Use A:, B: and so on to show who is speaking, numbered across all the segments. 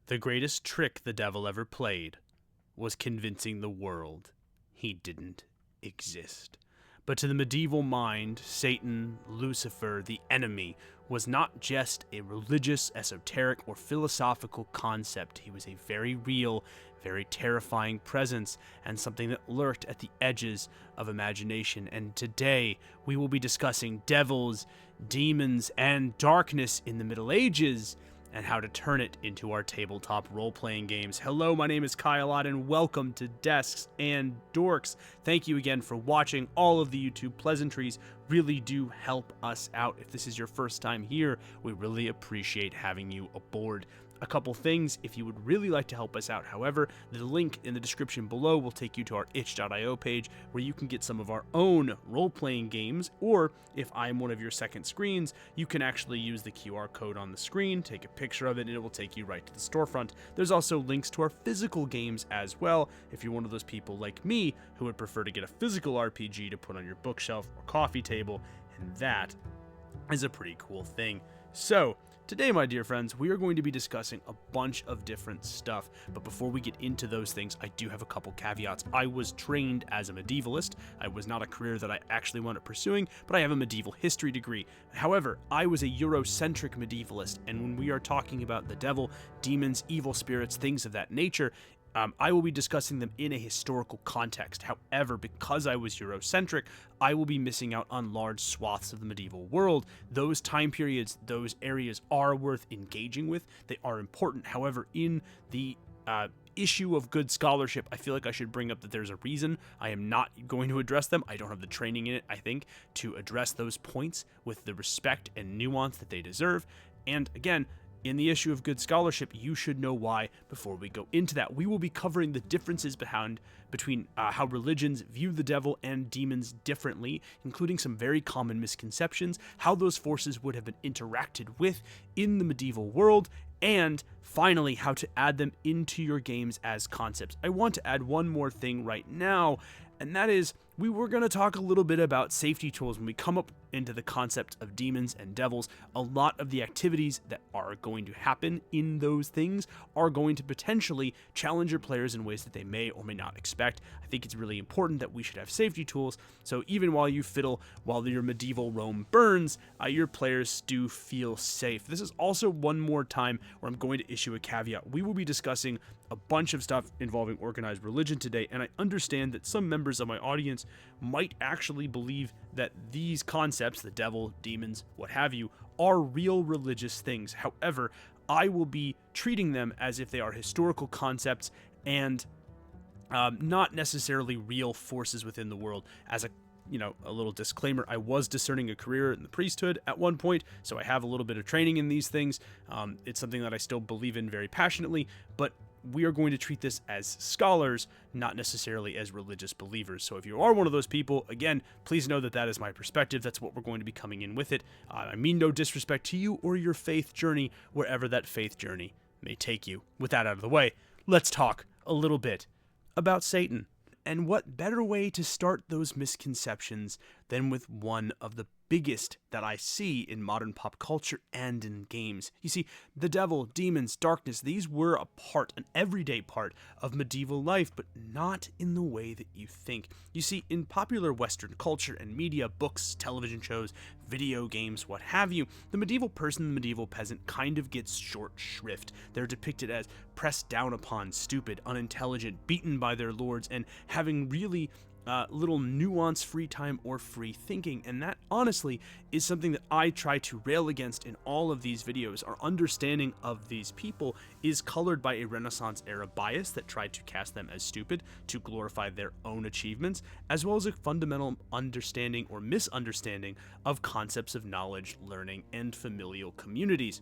A: The greatest trick the devil ever played was convincing the world he didn't exist. But to the medieval mind, Satan, Lucifer, the enemy, was not just a religious, esoteric, or philosophical concept. He was a very real, very terrifying presence, and something that lurked at the edges of imagination. And today, we will be discussing devils, demons, and darkness in the Middle Ages, and how to turn it into our tabletop role-playing games. Hello, my name is Kyle Ott, and welcome to Desks and Dorks. Thank you again for watching. All of the YouTube pleasantries really do help us out. If this is your first time here, we really appreciate having you aboard. A couple things, if you would really like to help us out, however, the link in the description below will take you to our itch.io page where you can get some of our own role-playing games, or if I'm one of your second screens, you can actually use the QR code on the screen, take a picture of it, and it will take you right to the storefront. There's also links to our physical games as well, if you're one of those people like me who would prefer to get a physical RPG to put on your bookshelf or coffee table, and that is a pretty cool thing. So, today, my dear friends, we are going to be discussing a bunch of different stuff, but before we get into those things, I do have a couple caveats. I was trained as a medievalist. I was not a career that I actually wound up pursuing, but I have a medieval history degree. However, I was a Eurocentric medievalist, and when we are talking about the devil, demons, evil spirits, things of that nature, I will be discussing them in a historical context. However, because I was Eurocentric, I will be missing out on large swaths of the medieval world. Those time periods, those areas are worth engaging with. They are important. However, in the issue of good scholarship, I feel like I should bring up that there's a reason I am not going to address them. I don't have the training in it, I think, to address those points with the respect and nuance that they deserve. And again, in the issue of good scholarship, you should know why before we go into that. We will be covering the differences between how religions view the devil and demons differently, including some very common misconceptions, how those forces would have been interacted with in the medieval world, and finally, how to add them into your games as concepts. I want to add one more thing right now, and that is, we were going to talk a little bit about safety tools when we come up into the concept of demons and devils. A lot of the activities that are going to happen in those things are going to potentially challenge your players in ways that they may or may not expect. I think it's really important that we should have safety tools, so even while you fiddle, while your medieval Rome burns, your players do feel safe. This is also one more time where I'm going to issue a caveat. We will be discussing a bunch of stuff involving organized religion today, and I understand that some members of my audience might actually believe that these concepts, the devil, demons, what have you, are real religious things. However, I will be treating them as if they are historical concepts and not necessarily real forces within the world. As a little disclaimer, I was discerning a career in the priesthood at one point, so I have a little bit of training in these things. It's something that I still believe in very passionately, but we are going to treat this as scholars, not necessarily as religious believers. So if you are one of those people, again, please know that that is my perspective. That's what we're going to be coming in with it. I mean no disrespect to you or your faith journey, wherever that faith journey may take you. With that out of the way, let's talk a little bit about Satan. And what better way to start those misconceptions than with one of the biggest that I see in modern pop culture and in games. You see, the devil, demons, darkness, these were an everyday part of medieval life, but not in the way that you think. You see, in popular Western culture and media, books, television shows, video games, what have you, the medieval person, the medieval peasant kind of gets short shrift. They're depicted as pressed down upon, stupid, unintelligent, beaten by their lords, and having really little nuance, free time, or free thinking. And that, honestly, is something that I try to rail against in all of these videos. Our understanding of these people is colored by a Renaissance-era bias that tried to cast them as stupid to glorify their own achievements, as well as a fundamental understanding or misunderstanding of concepts of knowledge, learning, and familial communities.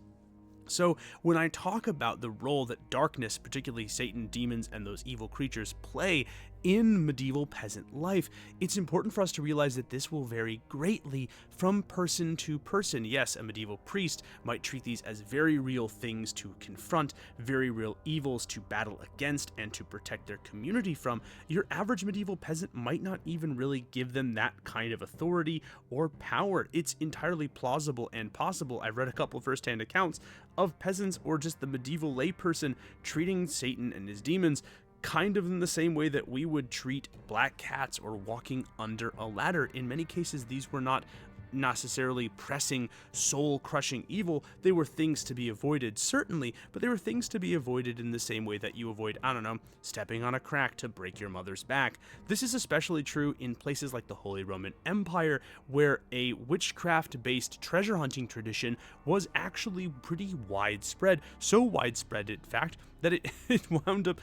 A: So when I talk about the role that darkness, particularly Satan, demons, and those evil creatures play in medieval peasant life. It's important for us to realize that this will vary greatly from person to person. Yes, a medieval priest might treat these as very real things to confront, very real evils to battle against and to protect their community from. Your average medieval peasant might not even really give them that kind of authority or power. It's entirely plausible and possible. I've read a couple firsthand accounts of peasants or just the medieval layperson treating Satan and his demons kind of in the same way that we would treat black cats or walking under a ladder. In many cases, these were not necessarily pressing, soul-crushing evil. They were things to be avoided, certainly, but they were things to be avoided in the same way that you avoid, I don't know, stepping on a crack to break your mother's back. This is especially true in places like the Holy Roman Empire, where a witchcraft-based treasure hunting tradition was actually pretty widespread. So widespread, in fact, that it wound up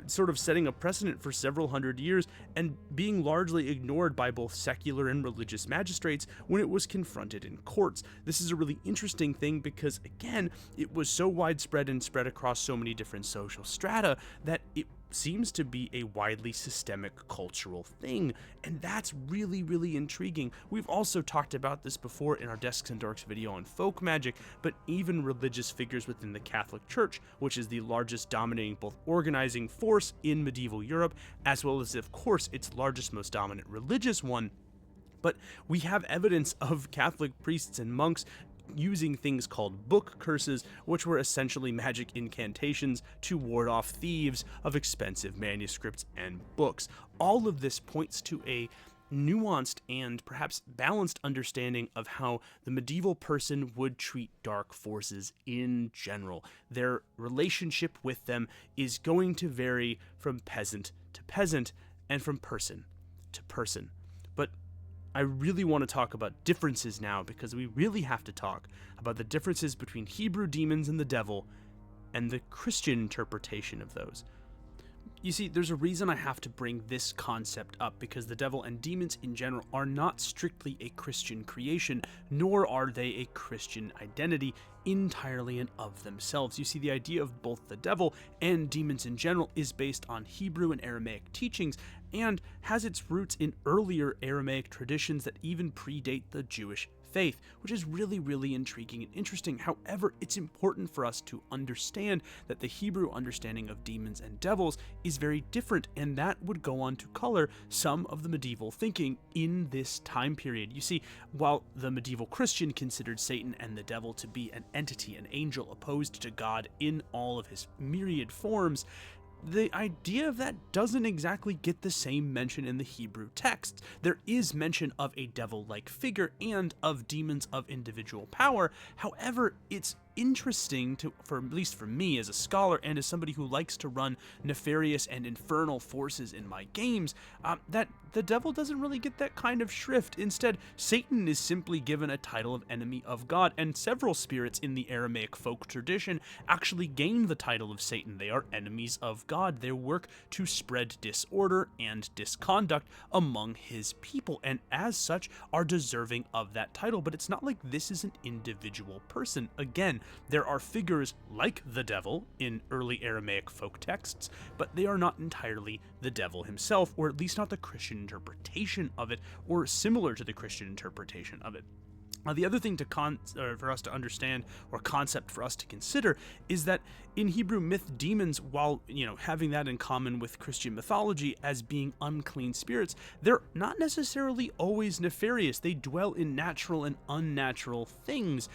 A: sort of setting a precedent for several hundred years and being largely ignored by both secular and religious magistrates when it was confronted in courts. This is a really interesting thing because, again, it was so widespread and spread across so many different social strata that it seems to be a widely systemic cultural thing, and that's really, really intriguing. We've also talked about this before in our Desks and Dorks video on folk magic, but even religious figures within the Catholic Church, which is the largest dominating both organizing force in medieval Europe, as well as, of course, its largest, most dominant religious one. But we have evidence of Catholic priests and monks using things called book curses, which were essentially magic incantations to ward off thieves of expensive manuscripts and books. All of this points to a nuanced and perhaps balanced understanding of how the medieval person would treat dark forces in general. Their relationship with them is going to vary from peasant to peasant and from person to person. But I really want to talk about differences now, because we really have to talk about the differences between Hebrew demons and the devil and the Christian interpretation of those. You see, there's a reason I have to bring this concept up, because the devil and demons in general are not strictly a Christian creation, nor are they a Christian identity entirely and of themselves. You see, the idea of both the devil and demons in general is based on Hebrew and Aramaic teachings and has its roots in earlier Aramaic traditions that even predate the Jewish faith, which is really, really intriguing and interesting. However, it's important for us to understand that the Hebrew understanding of demons and devils is very different, and that would go on to color some of the medieval thinking in this time period. You see, while the medieval Christian considered Satan and the devil to be an entity, an angel opposed to God in all of his myriad forms, the idea of that doesn't exactly get the same mention in the Hebrew texts. There is mention of a devil-like figure and of demons of individual power. However, it's interesting at least for me as a scholar and as somebody who likes to run nefarious and infernal forces in my games, that the devil doesn't really get that kind of shrift. Instead, Satan is simply given a title of enemy of God, and several spirits in the Aramaic folk tradition actually gain the title of Satan. They are enemies of God. They work to spread disorder and disconduct among his people, and as such are deserving of that title. But it's not like this is an individual person. Again, there are figures like the devil in early Aramaic folk texts, but they are not entirely the devil himself, or at least not the Christian interpretation of it, or similar to the Christian interpretation of it. The other thing for us to understand, or concept for us to consider, is that in Hebrew myth, demons, while having that in common with Christian mythology as being unclean spirits, they're not necessarily always nefarious. They dwell in natural and unnatural things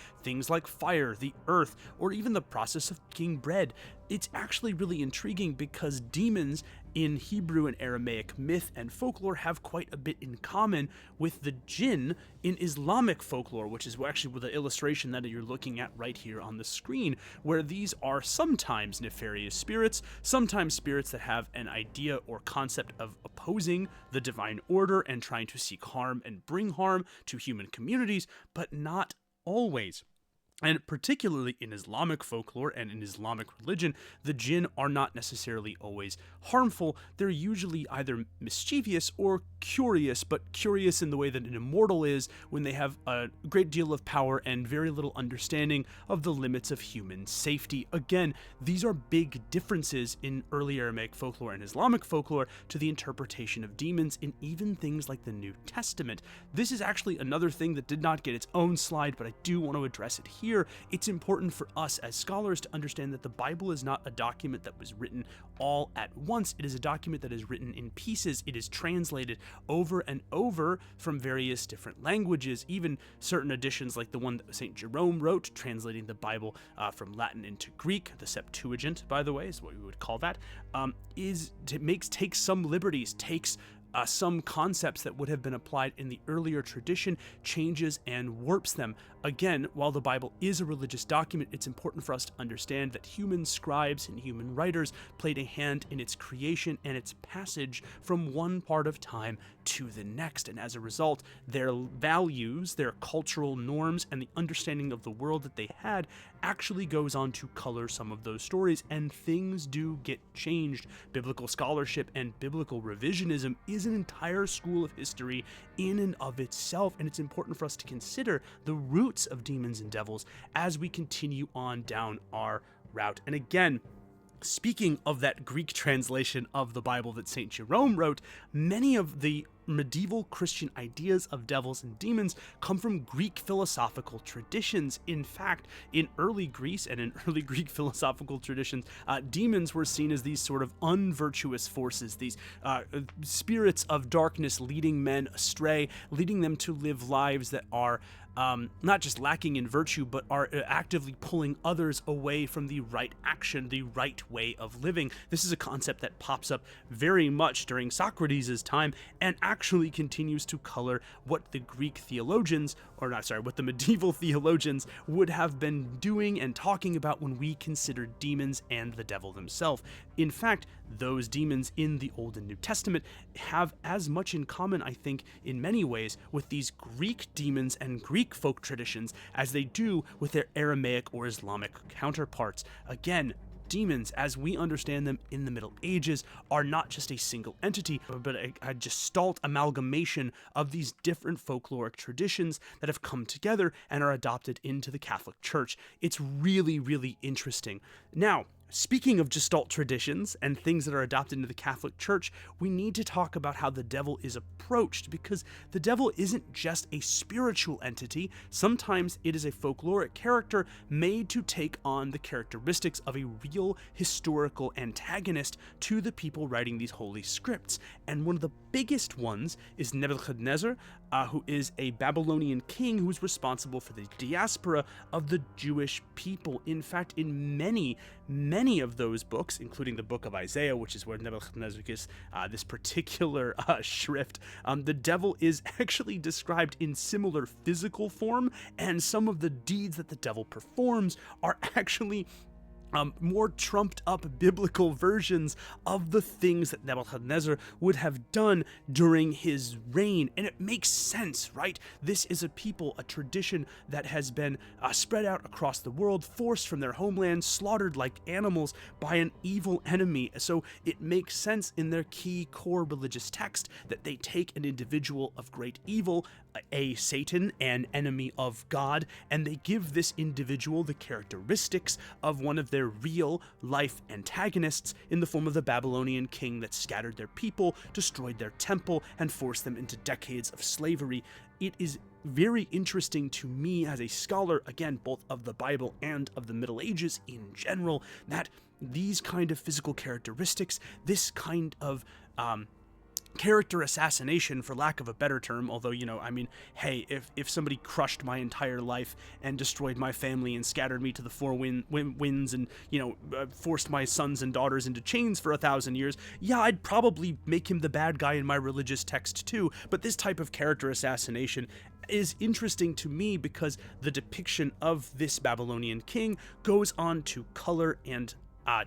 A: like fire, the earth, or even the process of making bread. It's actually really intriguing because demons in Hebrew and Aramaic myth and folklore have quite a bit in common with the jinn in Islamic folklore, which is actually the illustration that you're looking at right here on the screen, where these are sometimes nefarious spirits, sometimes spirits that have an idea or concept of opposing the divine order and trying to seek harm and bring harm to human communities, but not always. And particularly in Islamic folklore and in Islamic religion, the jinn are not necessarily always harmful. They're usually either mischievous or curious, but curious in the way that an immortal is when they have a great deal of power and very little understanding of the limits of human safety. Again, these are big differences in early Aramaic folklore and Islamic folklore to the interpretation of demons in even things like the New Testament. This is actually another thing that did not get its own slide, but I do want to address it here. It's important for us as scholars to understand that the Bible is not a document that was written all at once. It is a document that is written in pieces. It is translated over and over from various different languages. Even certain editions like the one that St. Jerome wrote, translating the Bible from Latin into Greek, the Septuagint, by the way, is what we would call that, takes some liberties, takes some concepts that would have been applied in the earlier tradition, changes and warps them. Again, while the Bible is a religious document, it's important for us to understand that human scribes and human writers played a hand in its creation and its passage from one part of time to the next. And as a result, their values, their cultural norms, and the understanding of the world that they had actually goes on to color some of those stories, and things do get changed. Biblical scholarship and biblical revisionism is an entire school of history in and of itself, and it's important for us to consider the roots of demons and devils as we continue on down our route. And again, speaking of that Greek translation of the Bible that St. Jerome wrote, many of the medieval Christian ideas of devils and demons come from Greek philosophical traditions. In fact, in early Greece and in early Greek philosophical traditions, demons were seen as these sort of unvirtuous forces, these spirits of darkness leading men astray, leading them to live lives that are not just lacking in virtue, but are actively pulling others away from the right action, the right way of living. This is a concept that pops up very much during Socrates' time and actually continues to color what the Greek theologians, what the medieval theologians would have been doing and talking about when we consider demons and the devil themselves. In fact, those demons in the Old and New Testament have as much in common, I think, in many ways, with these Greek demons and Greek folk traditions as they do with their Aramaic or Islamic counterparts. Again, demons, as we understand them in the Middle Ages, are not just a single entity, but a gestalt amalgamation of these different folkloric traditions that have come together and are adopted into the Catholic Church. It's really, really interesting. Now, speaking of gestalt traditions and things that are adopted into the Catholic Church, we need to talk about how the devil is approached, because the devil isn't just a spiritual entity. Sometimes it is a folkloric character made to take on the characteristics of a real historical antagonist to the people writing these holy scripts. And one of the biggest ones is Nebuchadnezzar, who is a Babylonian king who is responsible for the diaspora of the Jewish people. In fact, in many of those books, including the book of Isaiah, which is where Nebuchadnezzar gets this particular shrift, the devil is actually described in similar physical form, and some of the deeds that the devil performs are actually more trumped up biblical versions of the things that Nebuchadnezzar would have done during his reign. And it makes sense, right? This is a people, a tradition that has been spread out across the world, forced from their homeland, slaughtered like animals by an evil enemy. So it makes sense in their key core religious text that they take an individual of great evil, a Satan, an enemy of God, and they give this individual the characteristics of one of their real life antagonists in the form of the Babylonian king that scattered their people, destroyed their temple, and forced them into decades of slavery. It is very interesting to me as a scholar, again, both of the Bible and of the Middle Ages in general, that these kind of physical characteristics, this kind of character assassination, for lack of a better term, although, hey, if somebody crushed my entire life and destroyed my family and scattered me to the four winds and, forced my sons and daughters into chains for 1,000 years, yeah, I'd probably make him the bad guy in my religious text too. But this type of character assassination is interesting to me because the depiction of this Babylonian king goes on to color and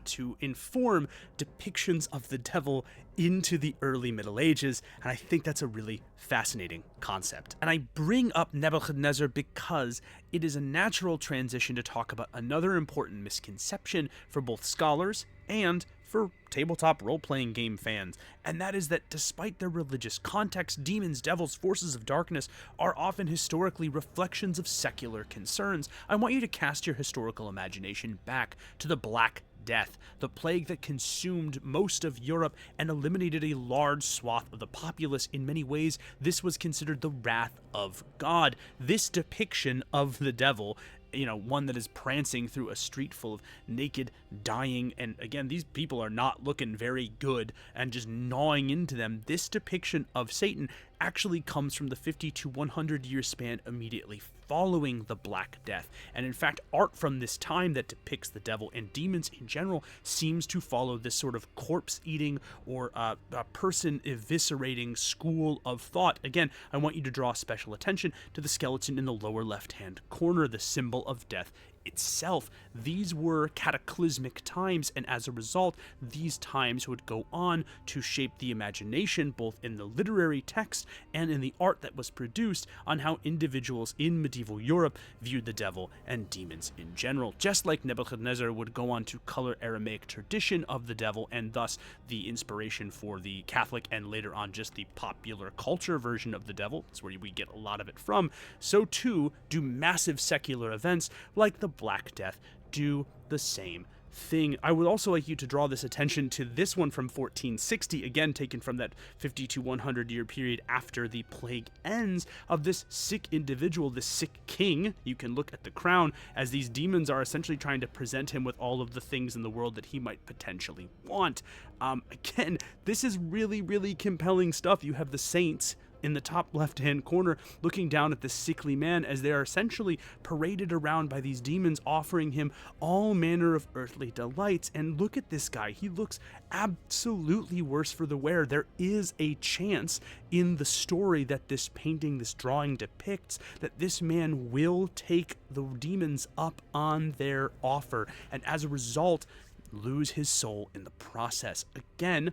A: to inform depictions of the devil into the early Middle Ages, and I think that's a really fascinating concept. And I bring up Nebuchadnezzar because it is a natural transition to talk about another important misconception for both scholars and for tabletop role-playing game fans, and that is that despite their religious context, demons, devils, forces of darkness are often historically reflections of secular concerns. I want you to cast your historical imagination back to the Black Death, the plague that consumed most of Europe and eliminated a large swath of the populace. In many ways, this was considered the wrath of God. This depiction of the devil, one that is prancing through a street full of naked, dying, and again, these people are not looking very good and just gnawing into them. This depiction of Satan actually comes from the 50 to 100 year span immediately following the Black Death. And in fact, art from this time that depicts the devil and demons in general seems to follow this sort of corpse-eating or a person eviscerating school of thought. Again, I want you to draw special attention to the skeleton in the lower left-hand corner, the symbol of death itself. These were cataclysmic times, and as a result, these times would go on to shape the imagination, both in the literary text and in the art that was produced, on how individuals in medieval Europe viewed the devil and demons in general. Just like Nebuchadnezzar would go on to color Aramaic tradition of the devil, and thus the inspiration for the Catholic and later on just the popular culture version of the devil, that's where we get a lot of it from, so too do massive secular events like the Black Death do the same thing. I would also like you to draw this attention to this one from 1460, again taken from that 50 to 100 year period after the plague ends, of this sick individual, this sick king. You can look at the crown as these demons are essentially trying to present him with all of the things in the world that he might potentially want. Again, this is really, really compelling stuff. You have the saints in the top left-hand corner looking down at this sickly man as they are essentially paraded around by these demons, offering him all manner of earthly delights. And look at this guy. He looks absolutely worse for the wear. There is a chance in the story that this painting, this drawing depicts, that this man will take the demons up on their offer, and as a result, lose his soul in the process. Again,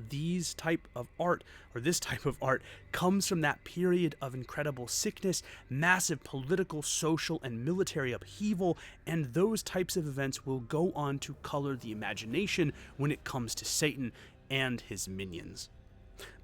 A: this type of art comes from that period of incredible sickness, massive political, social, and military upheaval, and those types of events will go on to color the imagination when it comes to Satan and his minions.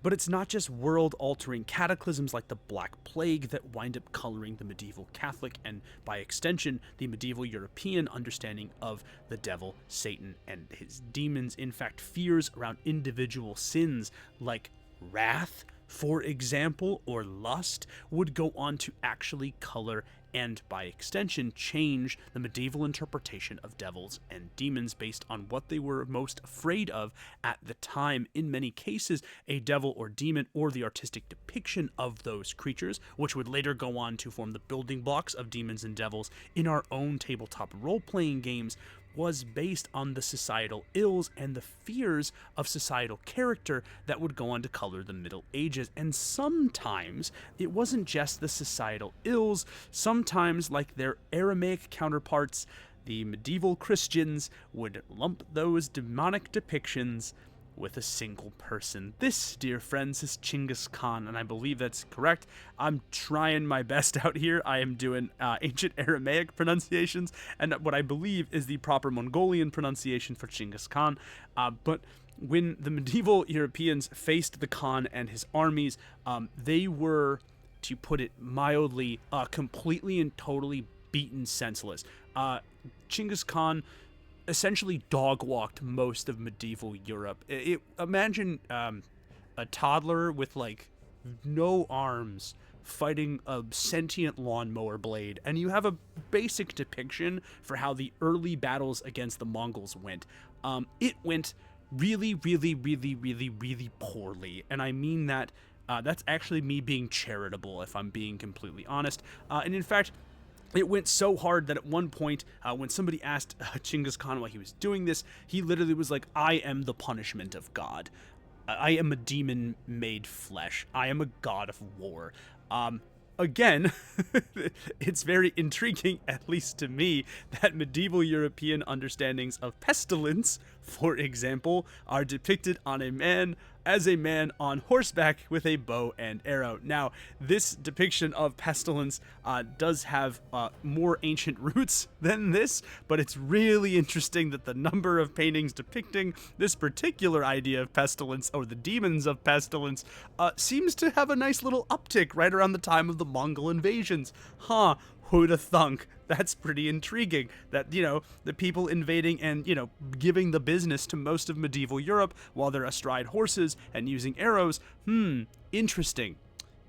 A: But it's not just world-altering cataclysms like the Black Plague that wind up coloring the medieval Catholic and, by extension, the medieval European understanding of the devil, Satan, and his demons. In fact, fears around individual sins like wrath, for example, or lust, would go on to actually color and, by extension, change the medieval interpretation of devils and demons based on what they were most afraid of at the time. In many cases, a devil or demon, or the artistic depiction of those creatures, which would later go on to form the building blocks of demons and devils in our own tabletop role-playing games, was based on the societal ills and the fears of societal character that would go on to color the Middle Ages. And sometimes it wasn't just the societal ills. Sometimes, like their Aramaic counterparts, the medieval Christians would lump those demonic depictions with a single person. This, dear friends, is Genghis Khan, and I believe that's correct. I'm trying my best out here. I am doing ancient Aramaic pronunciations, and what I believe is the proper Mongolian pronunciation for Genghis Khan. But when the medieval Europeans faced the Khan and his armies, they were, to put it mildly, completely and totally beaten senseless. Genghis Khan essentially dog-walked most of medieval Europe. Imagine a toddler with like no arms fighting a sentient lawnmower blade, and you have a basic depiction for how the early battles against the Mongols went. It went really, really, really, really, really poorly, and I mean that. That's actually me being charitable, if I'm being completely honest. And in fact, it went so hard that at one point, when somebody asked Genghis Khan why he was doing this, he literally was like, "I am the punishment of God. I am a demon made flesh. I am a god of war." again, it's very intriguing, at least to me, that medieval European understandings of pestilence, for example, are depicted on as a man on horseback with a bow and arrow. Now, this depiction of pestilence does have more ancient roots than this, but it's really interesting that the number of paintings depicting this particular idea of pestilence, or the demons of pestilence, seems to have a nice little uptick right around the time of the Mongol invasions. Who'da thunk? That's pretty intriguing. That, the people invading and, giving the business to most of medieval Europe while they're astride horses and using arrows. Interesting.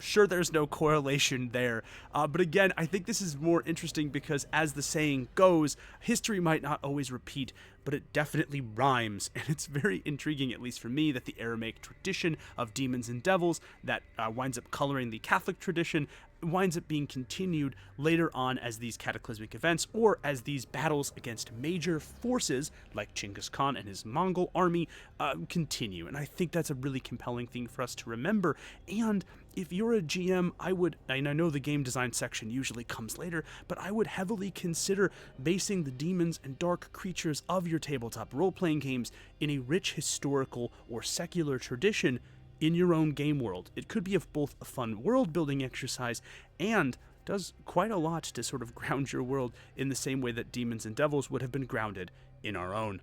A: Sure, there's no correlation there. But again, I think this is more interesting because, as the saying goes, history might not always repeat, but it definitely rhymes. And it's very intriguing, at least for me, that the Aramaic tradition of demons and devils that winds up coloring the Catholic tradition winds up being continued later on as these cataclysmic events, or as these battles against major forces like Genghis Khan and his Mongol army continue. And I think that's a really compelling thing for us to remember. And if you're a GM, and I know the game design section usually comes later, but I would heavily consider basing the demons and dark creatures of your tabletop role-playing games in a rich historical or secular tradition in your own game world. It could be both a fun world-building exercise and does quite a lot to sort of ground your world in the same way that demons and devils would have been grounded in our own.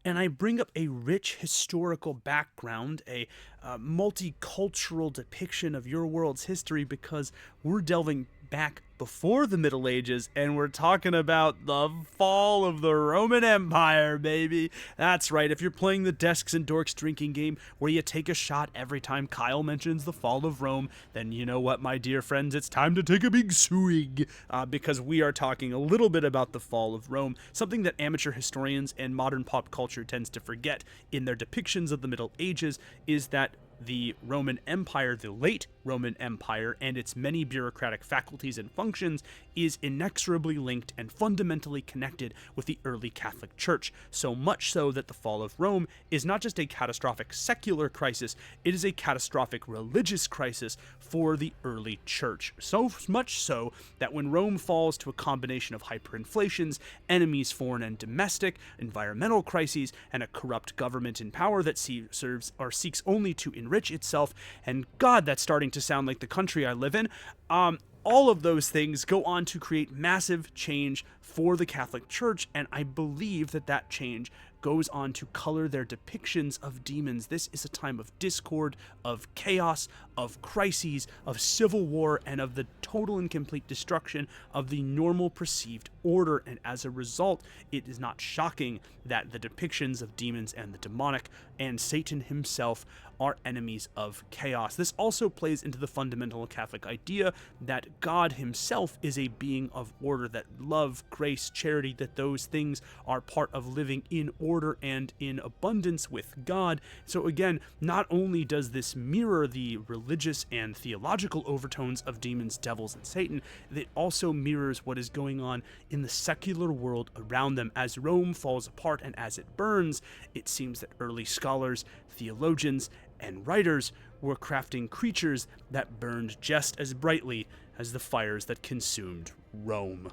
A: And I bring up a rich historical background, a multicultural depiction of your world's history, because we're delving back before the Middle Ages, and we're talking about the fall of the Roman Empire, baby. That's right, if you're playing the Desks and Dorks drinking game where you take a shot every time Kyle mentions the fall of Rome, then you know what, my dear friends, it's time to take a big swig, because we are talking a little bit about the fall of Rome, something that amateur historians and modern pop culture tends to forget in their depictions of the Middle Ages, is that the Roman Empire, the late Roman Empire, and its many bureaucratic faculties and functions is inexorably linked and fundamentally connected with the early Catholic Church, so much so that the fall of Rome is not just a catastrophic secular crisis, it is a catastrophic religious crisis for the early Church. So much so that when Rome falls to a combination of hyperinflations, enemies foreign and domestic, environmental crises, and a corrupt government in power that serves or seeks only to enrich itself, and God, that's starting to sound like the country I live in, all of those things go on to create massive change for the Catholic Church, and I believe that that change goes on to color their depictions of demons. This is a time of discord, of chaos, of crises, of civil war, and of the total and complete destruction of the normal perceived order. And as a result, it is not shocking that the depictions of demons and the demonic and Satan himself are enemies of chaos. This also plays into the fundamental Catholic idea that God himself is a being of order, that love, grace, charity, that those things are part of living in order and in abundance with God. So again, not only does this mirror the religious and theological overtones of demons, devils, and Satan, it also mirrors what is going on in the secular world around them. As Rome falls apart and as it burns, it seems that early scholars, theologians, and writers were crafting creatures that burned just as brightly as the fires that consumed Rome.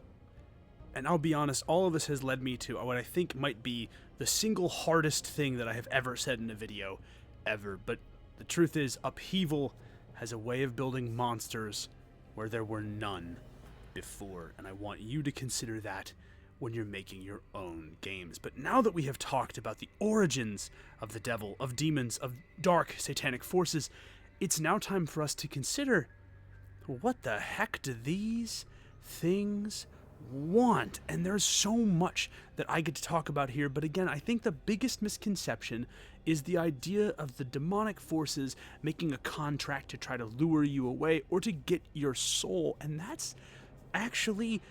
A: And I'll be honest, all of this has led me to what I think might be the single hardest thing that I have ever said in a video, ever. But the truth is, upheaval has a way of building monsters where there were none before, and I want you to consider that when you're making your own games. But now that we have talked about the origins of the devil, of demons, of dark satanic forces, it's now time for us to consider, what the heck do these things want? And there's so much that I get to talk about here, but again, I think the biggest misconception is the idea of the demonic forces making a contract to try to lure you away or to get your soul, and that's actually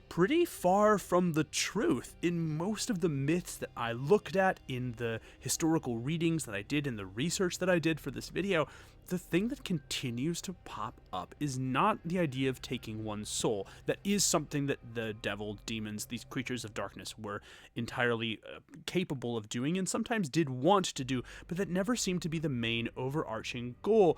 A: pretty far from the truth. In most of the myths that I looked at, in the historical readings that I did, in the research that I did for this video, the thing that continues to pop up is not the idea of taking one's soul. That is something that the devil, demons, these creatures of darkness were entirely capable of doing and sometimes did want to do, but that never seemed to be the main overarching goal.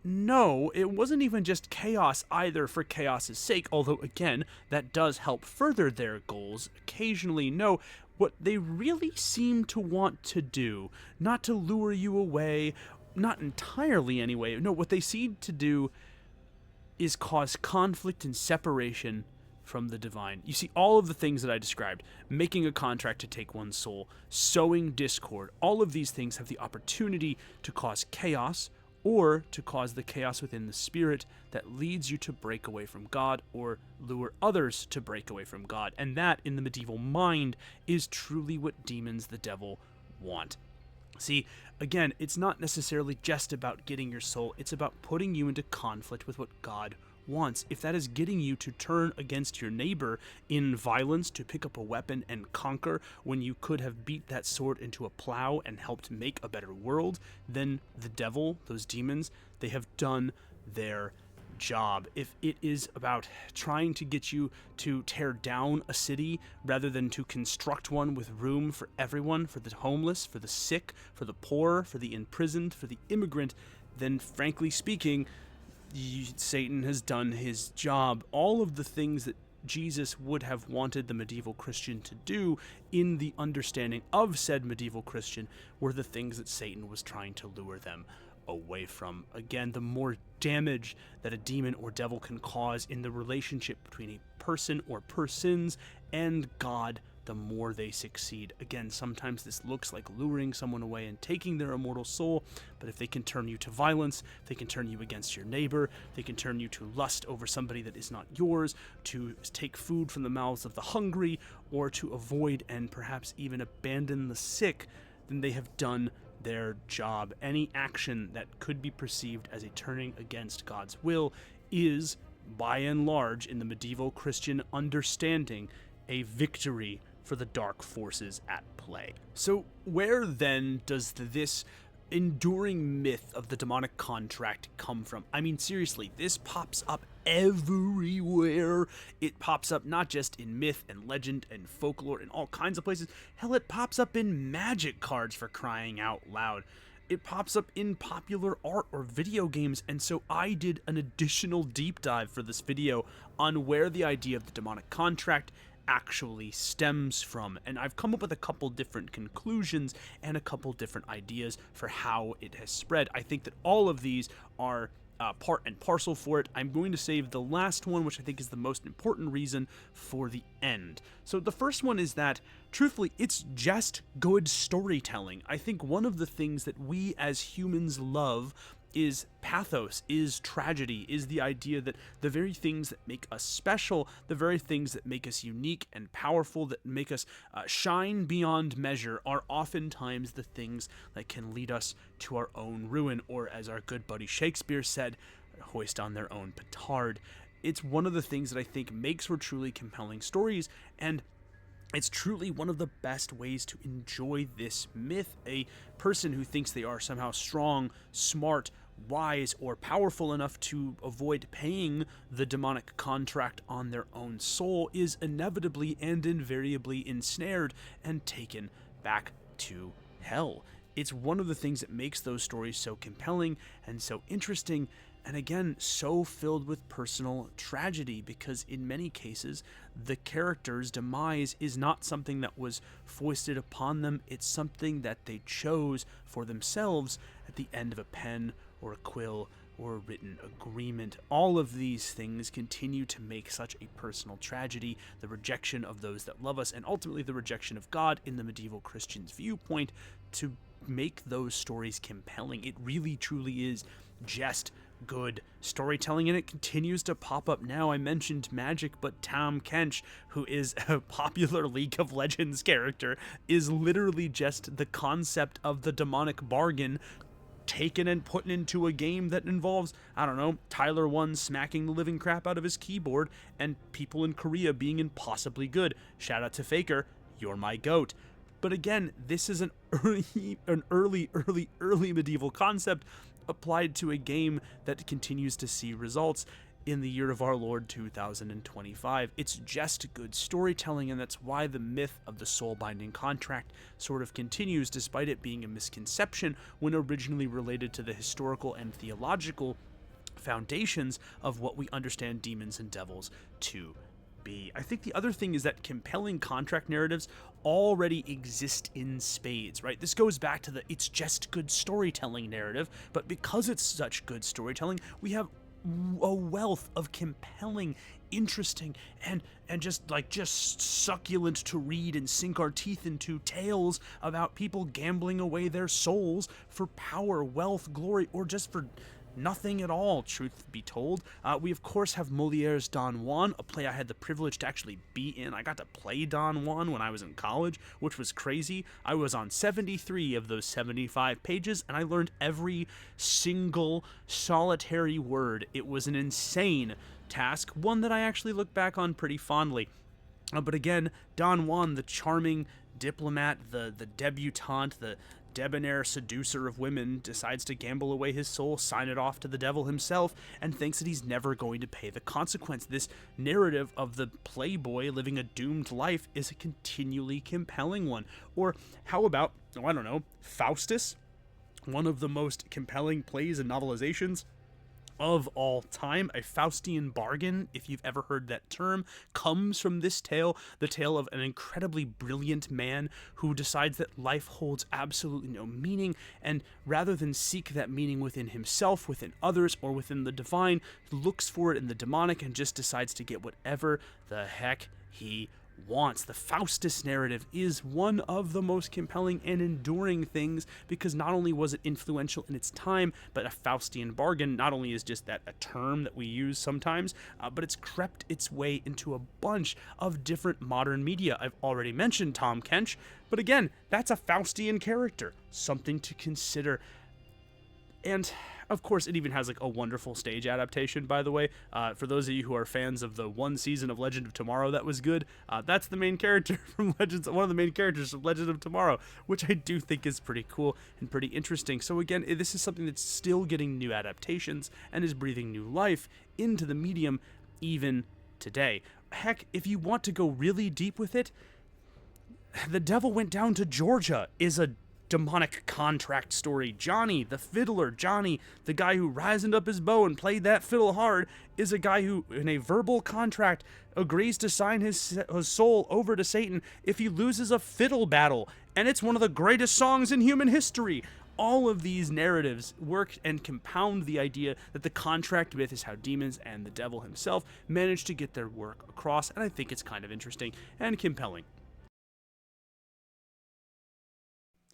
A: no, it wasn't even just chaos either for chaos's sake, although again, that does help further their goals. Occasionally, no, what they really seem to want to do, not to lure you away, not entirely anyway, no, what they seem to do is cause conflict and separation from the divine. You see, all of the things that I described, making a contract to take one's soul, sowing discord, all of these things have the opportunity to cause chaos or to cause the chaos within the spirit that leads you to break away from God or lure others to break away from God. And that, in the medieval mind, is truly what demons, the devil, want. See, again, it's not necessarily just about getting your soul, it's about putting you into conflict with what God wants. If that is getting you to turn against your neighbor in violence, to pick up a weapon and conquer when you could have beat that sword into a plow and helped make a better world, then the devil, those demons, they have done their job. If it is about trying to get you to tear down a city rather than to construct one with room for everyone, for the homeless, for the sick, for the poor, for the imprisoned, for the immigrant, then frankly speaking, Satan has done his job. All of the things that Jesus would have wanted the medieval Christian to do in the understanding of said medieval Christian were the things that Satan was trying to lure them away from. Again, the more damage that a demon or devil can cause in the relationship between a person or persons and God, the more they succeed. Again, sometimes this looks like luring someone away and taking their immortal soul, but if they can turn you to violence, they can turn you against your neighbor, they can turn you to lust over somebody that is not yours, to take food from the mouths of the hungry, or to avoid and perhaps even abandon the sick, then they have done their job. Any action that could be perceived as a turning against God's will is, by and large, in the medieval Christian understanding, a victory for the dark forces at play. So where then does this enduring myth of the demonic contract come from? I mean, seriously, this pops up everywhere. It pops up not just in myth and legend and folklore and all kinds of places. Hell, it pops up in magic cards, for crying out loud. It pops up in popular art or video games, and so I did an additional deep dive for this video on where the idea of the demonic contract actually stems from, and I've come up with a couple different conclusions and a couple different ideas for how it has spread. I think that all of these are part and parcel for it. I'm going to save the last one, which I think is the most important reason, for the end. So the first one is that, truthfully, it's just good storytelling. I think one of the things that we as humans love is pathos, is tragedy, is the idea that the very things that make us special, the very things that make us unique and powerful, that make us shine beyond measure, are oftentimes the things that can lead us to our own ruin, or as our good buddy Shakespeare said, hoist on their own petard. It's one of the things that I think makes for truly compelling stories, and it's truly one of the best ways to enjoy this myth. A person who thinks they are somehow strong, smart, wise, or powerful enough to avoid paying the demonic contract on their own soul is inevitably and invariably ensnared and taken back to hell. It's one of the things that makes those stories so compelling and so interesting, and again, so filled with personal tragedy, because in many cases, the character's demise is not something that was foisted upon them, it's something that they chose for themselves at the end of a pen or a quill or a written agreement. All of these things continue to make such a personal tragedy, the rejection of those that love us, and ultimately the rejection of God in the medieval Christian's viewpoint, to make those stories compelling. It really truly is just good storytelling, and it continues to pop up now. I mentioned magic, but Tom Kench, who is a popular League of Legends character, is literally just the concept of the demonic bargain taken and put into a game that involves, I don't know, Tyler 1 smacking the living crap out of his keyboard and people in Korea being impossibly good. Shout out to Faker, you're my goat. But again, this is an early medieval concept applied to a game that continues to see results in the year of our Lord 2025. It's just good storytelling, and that's why the myth of the soul-binding contract sort of continues, despite it being a misconception when originally related to the historical and theological foundations of what we understand demons and devils to be. I think the other thing is that compelling contract narratives already exist in spades, right? This goes back to the it's just good storytelling narrative, but because it's such good storytelling, we have a wealth of compelling, interesting, and just succulent to read and sink our teeth into tales about people gambling away their souls for power, wealth, glory, or just for nothing at all, truth be told. We, of course, have Moliere's Don Juan, a play I had the privilege to actually be in. I got to play Don Juan when I was in college, which was crazy. I was on 73 of those 75 pages, and I learned every single solitary word. It was an insane task, one that I actually look back on pretty fondly. But again, Don Juan, the charming diplomat, the debutante, the debonair seducer of women, decides to gamble away his soul, sign it off to the devil himself, and thinks that he's never going to pay the consequence. This narrative of the playboy living a doomed life is a continually compelling one. Or how about, I don't know, Faustus? One of the most compelling plays and novelizations of all time. A Faustian bargain, if you've ever heard that term, comes from this tale, the tale of an incredibly brilliant man who decides that life holds absolutely no meaning, and rather than seek that meaning within himself, within others, or within the divine, looks for it in the demonic and just decides to get whatever the heck he wants. The Faustus narrative is one of the most compelling and enduring things because not only was it influential in its time, but a Faustian bargain not only is just that a term that we use sometimes, but it's crept its way into a bunch of different modern media. I've already mentioned Tom Kench, but again, that's a Faustian character, something to consider. And of course, it even has like a wonderful stage adaptation, by the way. For those of you who are fans of the one season of Legend of Tomorrow that was good, that's the main character from one of the main characters of Legend of Tomorrow, which I do think is pretty cool and pretty interesting. So again, this is something that's still getting new adaptations and is breathing new life into the medium even today. Heck, if you want to go really deep with it, The Devil Went Down to Georgia is a demonic contract story. Johnny, the fiddler, Johnny, the guy who risened up his bow and played that fiddle hard, is a guy who, in a verbal contract, agrees to sign his soul over to Satan if he loses a fiddle battle. And it's one of the greatest songs in human history. All of these narratives work and compound the idea that the contract myth is how demons and the devil himself manage to get their work across, and I think it's kind of interesting and compelling.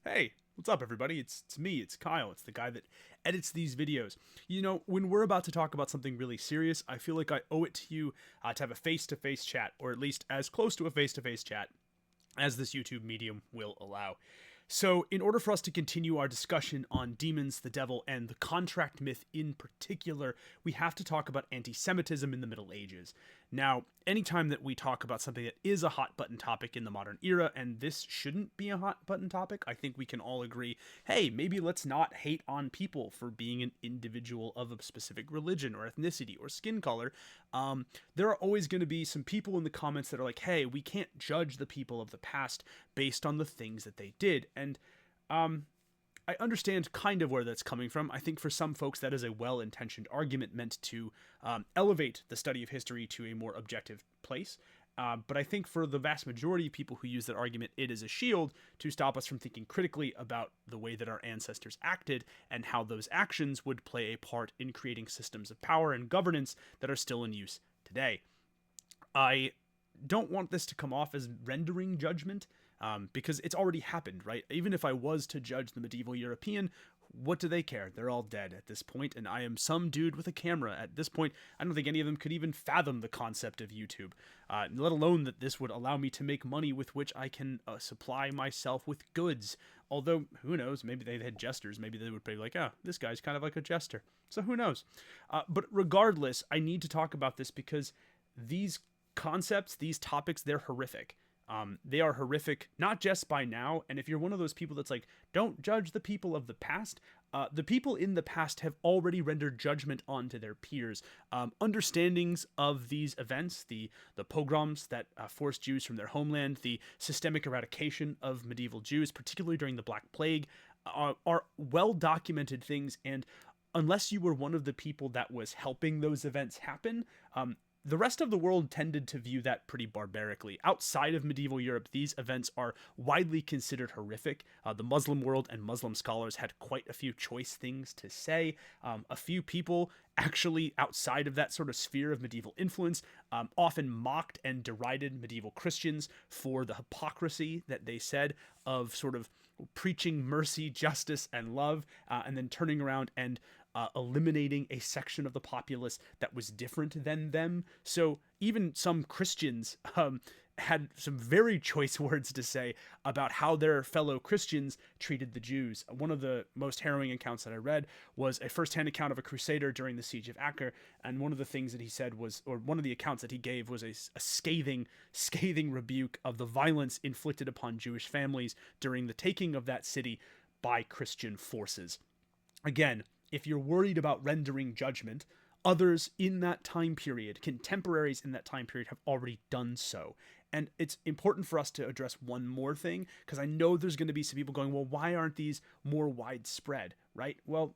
A: Hey, what's up, everybody? It's me, it's Kyle. It's the guy that edits these videos. You know, when we're about to talk about something really serious, I feel like I owe it to you to have a face-to-face chat, or at least as close to a face-to-face chat as this YouTube medium will allow. So, in order for us to continue our discussion on demons, the devil, and the contract myth in particular, we have to talk about anti-Semitism in the Middle Ages. Now, anytime that we talk about something that is a hot-button topic in the modern era, and this shouldn't be a hot-button topic, I think we can all agree, hey, maybe let's not hate on people for being an individual of a specific religion or ethnicity or skin color. There are always going to be some people in the comments that are like, hey, we can't judge the people of the past based on the things that they did. And I understand kind of where that's coming from. I think for some folks that is a well-intentioned argument meant to elevate the study of history to a more objective place. But I think for the vast majority of people who use that argument, it is a shield to stop us from thinking critically about the way that our ancestors acted and how those actions would play a part in creating systems of power and governance that are still in use today. I don't want this to come off as rendering judgment, because it's already happened, right? Even if I was to judge the medieval European, what do they care? They're all dead at this point, and I am some dude with a camera at this point. I don't think any of them could even fathom the concept of YouTube, let alone that this would allow me to make money with which I can supply myself with goods. Although, who knows, maybe they had jesters. Maybe they would be like, oh, this guy's kind of like a jester. So who knows? But regardless, I need to talk about this because these concepts, these topics, they're horrific. They are horrific, not just by now, and if you're one of those people that's like, don't judge the people of the past, the people in the past have already rendered judgment onto their peers. Understandings of these events, the pogroms that forced Jews from their homeland, the systemic eradication of medieval Jews, particularly during the Black Plague, are well-documented things, and unless you were one of the people that was helping those events happen, the rest of the world tended to view that pretty barbarically. Outside of medieval Europe, these events are widely considered horrific. The Muslim world and Muslim scholars had quite a few choice things to say. A few people actually outside of that sort of sphere of medieval influence often mocked and derided medieval Christians for the hypocrisy that they said of sort of preaching mercy, justice, and love, and then turning around and eliminating a section of the populace that was different than them. So even some Christians had some very choice words to say about how their fellow Christians treated the Jews. One of the most harrowing accounts that I read was a first-hand account of a crusader during the siege of Acre, and one of the things that he said was, or one of the accounts that he gave was a scathing rebuke of the violence inflicted upon Jewish families during the taking of that city by Christian forces. Again, if you're worried about rendering judgment, others in that time period, contemporaries in that time period, have already done so. And it's important for us to address one more thing, because I know there's going to be some people going, well, why aren't these more widespread, right? Well,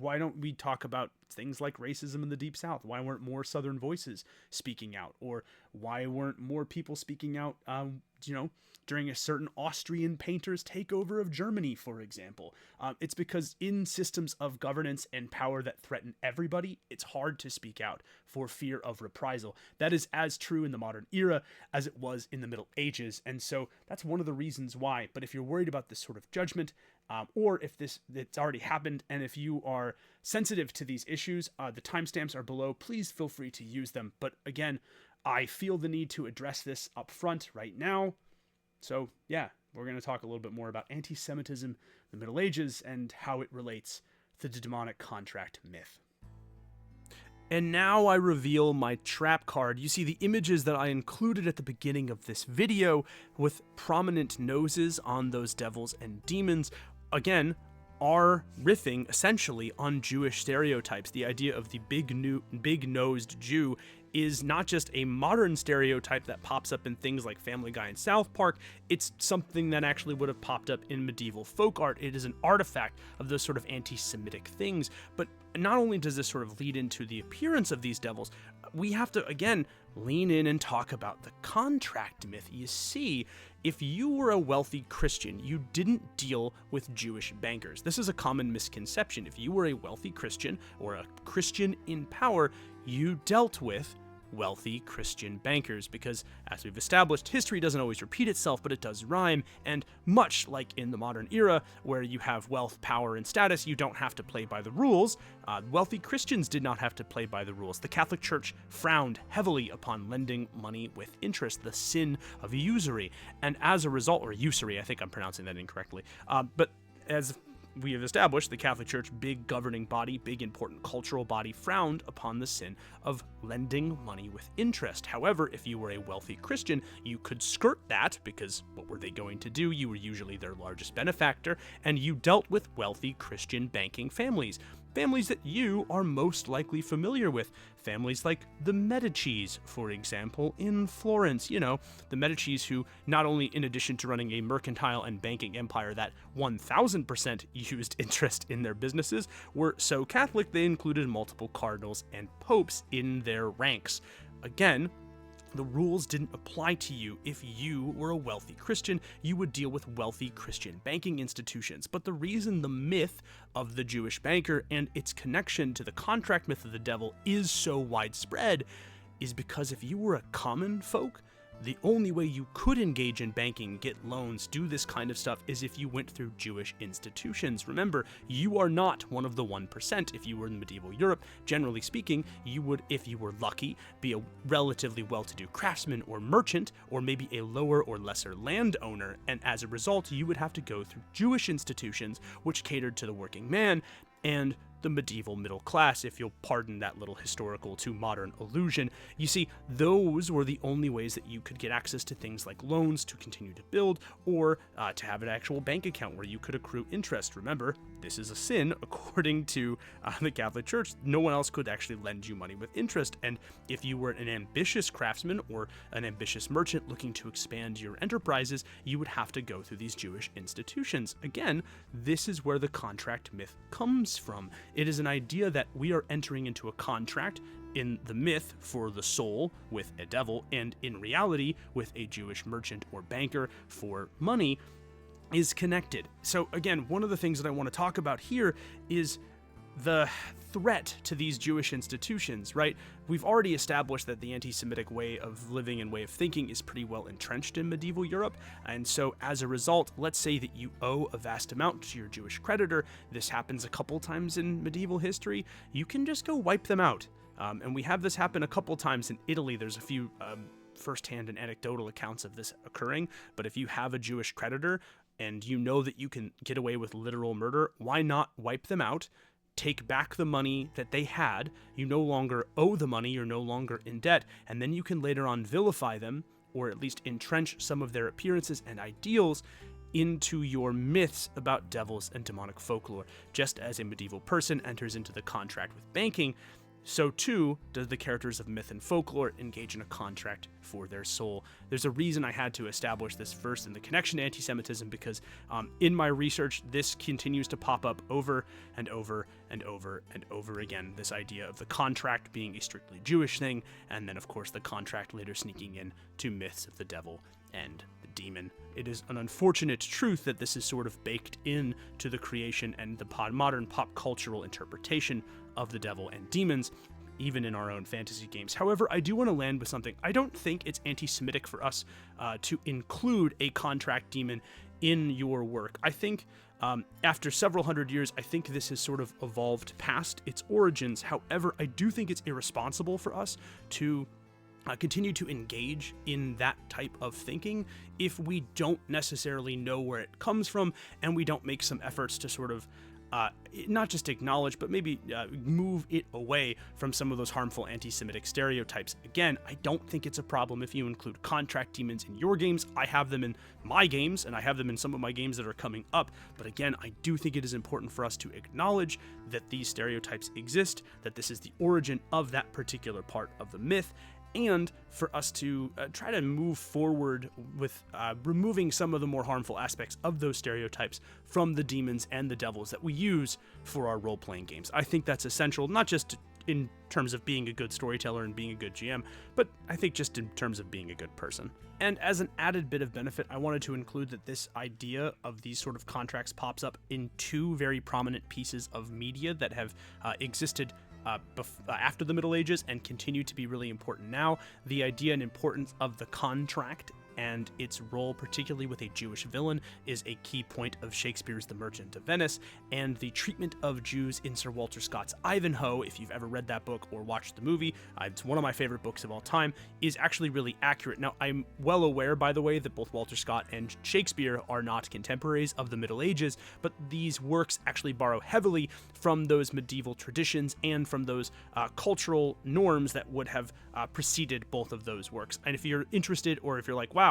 A: why don't we talk about things like racism in the Deep South? Why weren't more Southern voices speaking out? Or why weren't more people speaking out, during a certain Austrian painter's takeover of Germany, for example? It's because in systems of governance and power that threaten everybody, it's hard to speak out for fear of reprisal. That is as true in the modern era as it was in the Middle Ages. And so that's one of the reasons why. But if you're worried about this sort of judgment, or if it's already happened, and if you are sensitive to these issues, the timestamps are below. Please feel free to use them. But again, I feel the need to address this up front right now. So yeah, we're going to talk a little bit more about anti-Semitism, the Middle Ages, and how it relates to the demonic contract myth. And now I reveal my trap card. You see the images that I included at the beginning of this video with prominent noses on those devils and demons, again, are riffing essentially on Jewish stereotypes. The idea of the big-nosed Jew is not just a modern stereotype that pops up in things like Family Guy and South Park. It's something that actually would have popped up in medieval folk art. It is an artifact of those sort of anti-Semitic things. But not only does this sort of lead into the appearance of these devils, we have to, again, lean in and talk about the contract myth. You see, if you were a wealthy Christian, you didn't deal with Jewish bankers. This is a common misconception. If you were a wealthy Christian or a Christian in power, you dealt with wealthy Christian bankers, because as we've established, history doesn't always repeat itself, but it does rhyme, and much like in the modern era where you have wealth, power, and status, you don't have to play by the rules. Wealthy Christians did not have to play by the rules. The Catholic Church frowned heavily upon lending money with interest, the sin of usury, and as a result, or usury, I think I'm pronouncing that incorrectly, but as we have established, the Catholic Church, big governing body, big important cultural body, frowned upon the sin of lending money with interest. However, if you were a wealthy Christian, you could skirt that, because what were they going to do? You were usually their largest benefactor, and you dealt with wealthy Christian banking families. Families that you are most likely familiar with. Families like the Medicis, for example, in Florence. You know, the Medicis who not only, in addition to running a mercantile and banking empire that 1000% used interest in their businesses, were so Catholic they included multiple cardinals and popes in their ranks. Again, the rules didn't apply to you. If you were a wealthy Christian, you would deal with wealthy Christian banking institutions. But the reason the myth of the Jewish banker and its connection to the contract myth of the devil is so widespread is because if you were a common folk, the only way you could engage in banking, get loans, do this kind of stuff is if you went through Jewish institutions. Remember, you are not one of the 1%. If you were in medieval Europe, generally speaking, you would, if you were lucky, be a relatively well-to-do craftsman or merchant, or maybe a lower or lesser landowner, and as a result, you would have to go through Jewish institutions, which catered to the working man and the medieval middle class, if you'll pardon that little historical to modern allusion. You see, those were the only ways that you could get access to things like loans to continue to build, or to have an actual bank account where you could accrue interest. Remember, this is a sin according to the Catholic Church. No one else could actually lend you money with interest, and if you were an ambitious craftsman or an ambitious merchant looking to expand your enterprises, you would have to go through these Jewish institutions. Again, this is where the contract myth comes from. It is an idea that we are entering into a contract in the myth for the soul with a devil, and in reality with a Jewish merchant or banker for money, is connected. So again, one of the things that I want to talk about here is the threat to these Jewish institutions, right? We've already established that the anti-Semitic way of living and way of thinking is pretty well entrenched in medieval Europe, and so as a result, let's say that you owe a vast amount to your Jewish creditor. This happens a couple times in medieval history. You can just go wipe them out. And we have this happen a couple times in Italy. There's a few firsthand and anecdotal accounts of this occurring, but if you have a Jewish creditor and you know that you can get away with literal murder, why not wipe them out? Take back the money that they had. You no longer owe the money, you're no longer in debt, and then you can later on vilify them, or at least entrench some of their appearances and ideals into your myths about devils and demonic folklore. Just as a medieval person enters into the contract with banking, so too does the characters of myth and folklore engage in a contract for their soul. There's a reason I had to establish this first in the connection to anti-Semitism, because in my research, this continues to pop up over and over and over and over again. This idea of the contract being a strictly Jewish thing, and then of course the contract later sneaking in to myths of the devil and the demon. It is an unfortunate truth that this is sort of baked in to the creation and the modern pop cultural interpretation of the devil and demons, even in our own fantasy games. However, I do want to land with something. I don't think it's anti-Semitic for us to include a contract demon in your work. I think after several hundred years, I think this has sort of evolved past its origins. However, I do think it's irresponsible for us to continue to engage in that type of thinking if we don't necessarily know where it comes from, and we don't make some efforts to sort of not just acknowledge, but maybe move it away from some of those harmful anti-Semitic stereotypes. Again, I don't think it's a problem if you include contract demons in your games. I have them in my games, and I have them in some of my games that are coming up. But again, I do think it is important for us to acknowledge that these stereotypes exist, that this is the origin of that particular part of the myth, and for us to try to move forward with removing some of the more harmful aspects of those stereotypes from the demons and the devils that we use for our role-playing games. I think that's essential, not just in terms of being a good storyteller and being a good GM, but I think just in terms of being a good person. And as an added bit of benefit, I wanted to include that this idea of these sort of contracts pops up in two very prominent pieces of media that have existed after the Middle Ages and continue to be really important now. The idea and importance of the contract and its role, particularly with a Jewish villain, is a key point of Shakespeare's The Merchant of Venice, and the treatment of Jews in Sir Walter Scott's Ivanhoe, if you've ever read that book or watched the movie, it's one of my favorite books of all time, is actually really accurate. Now, I'm well aware, by the way, that both Walter Scott and Shakespeare are not contemporaries of the Middle Ages, but these works actually borrow heavily from those medieval traditions and from those cultural norms that would have preceded both of those works. And if you're interested, or if you're like, wow,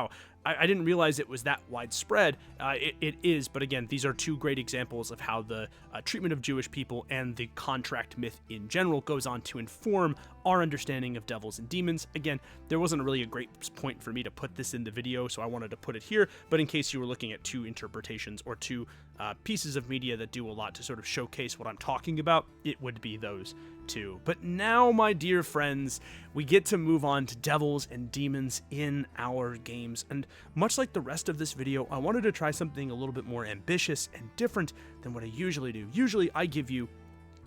A: I didn't realize it was that widespread. It is, but again, these are two great examples of how the treatment of Jewish people and the contract myth in general goes on to inform our understanding of devils and demons. Again, there wasn't really a great point for me to put this in the video, so I wanted to put it here, but in case you were looking at two interpretations or two pieces of media that do a lot to sort of showcase what I'm talking about, it would be those two. But now, my dear friends, we get to move on to devils and demons in our games, and much like the rest of this video, I wanted to try something a little bit more ambitious and different than what I usually do. Usually I give you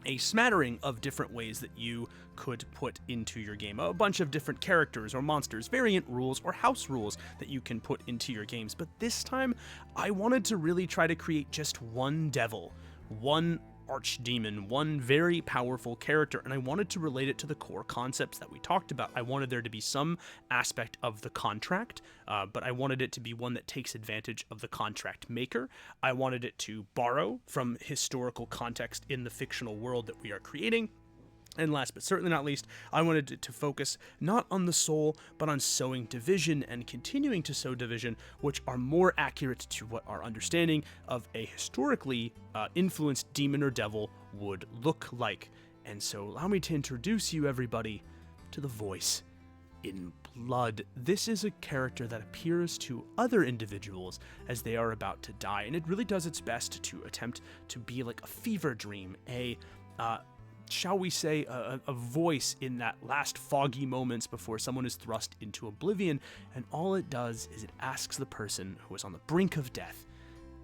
A: a smattering of different ways that you could put into your game, a bunch of different characters or monsters, variant rules or house rules that you can put into your games. But this time I wanted to really try to create just one devil, one archdemon, one very powerful character, and I wanted to relate it to the core concepts that we talked about. I wanted there to be some aspect of the contract, but I wanted it to be one that takes advantage of the contract maker. I wanted it to borrow from historical context in the fictional world that we are creating. And last but certainly not least, I wanted it to focus not on the soul, but on sowing division and continuing to sow division, which are more accurate to what our understanding of a historically influenced demon or devil would look like. And so allow me to introduce you, everybody, to the voice in blood. This is a character that appears to other individuals as they are about to die, and it really does its best to attempt to be like a fever dream, a shall we say, a voice in that last foggy moments before someone is thrust into oblivion, and all it does is it asks the person who is on the brink of death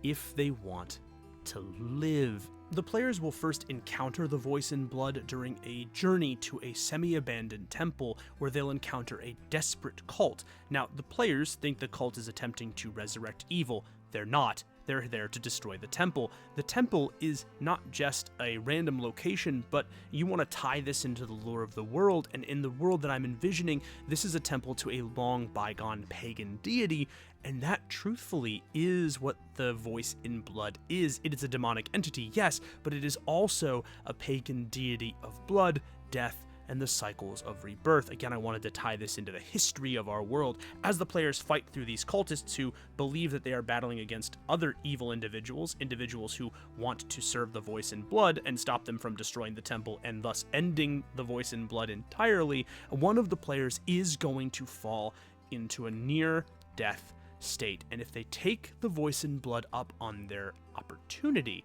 A: if they want to live. The players will first encounter the voice in blood during a journey to a semi-abandoned temple where they'll encounter a desperate cult. Now, the players think the cult is attempting to resurrect evil. They're not. They're there to destroy the temple. The temple is not just a random location, but you want to tie this into the lore of the world, and in the world that I'm envisioning, this is a temple to a long bygone pagan deity, and that truthfully is what the voice in blood is. It is a demonic entity, yes, but it is also a pagan deity of blood, death, and the cycles of rebirth. Again, I wanted to tie this into the history of our world as the players fight through these cultists who believe that they are battling against other evil individuals who want to serve the voice in blood and stop them from destroying the temple and thus ending the voice in blood entirely. One of the players is going to fall into a near-death state, and if they take the voice in blood up on their opportunity,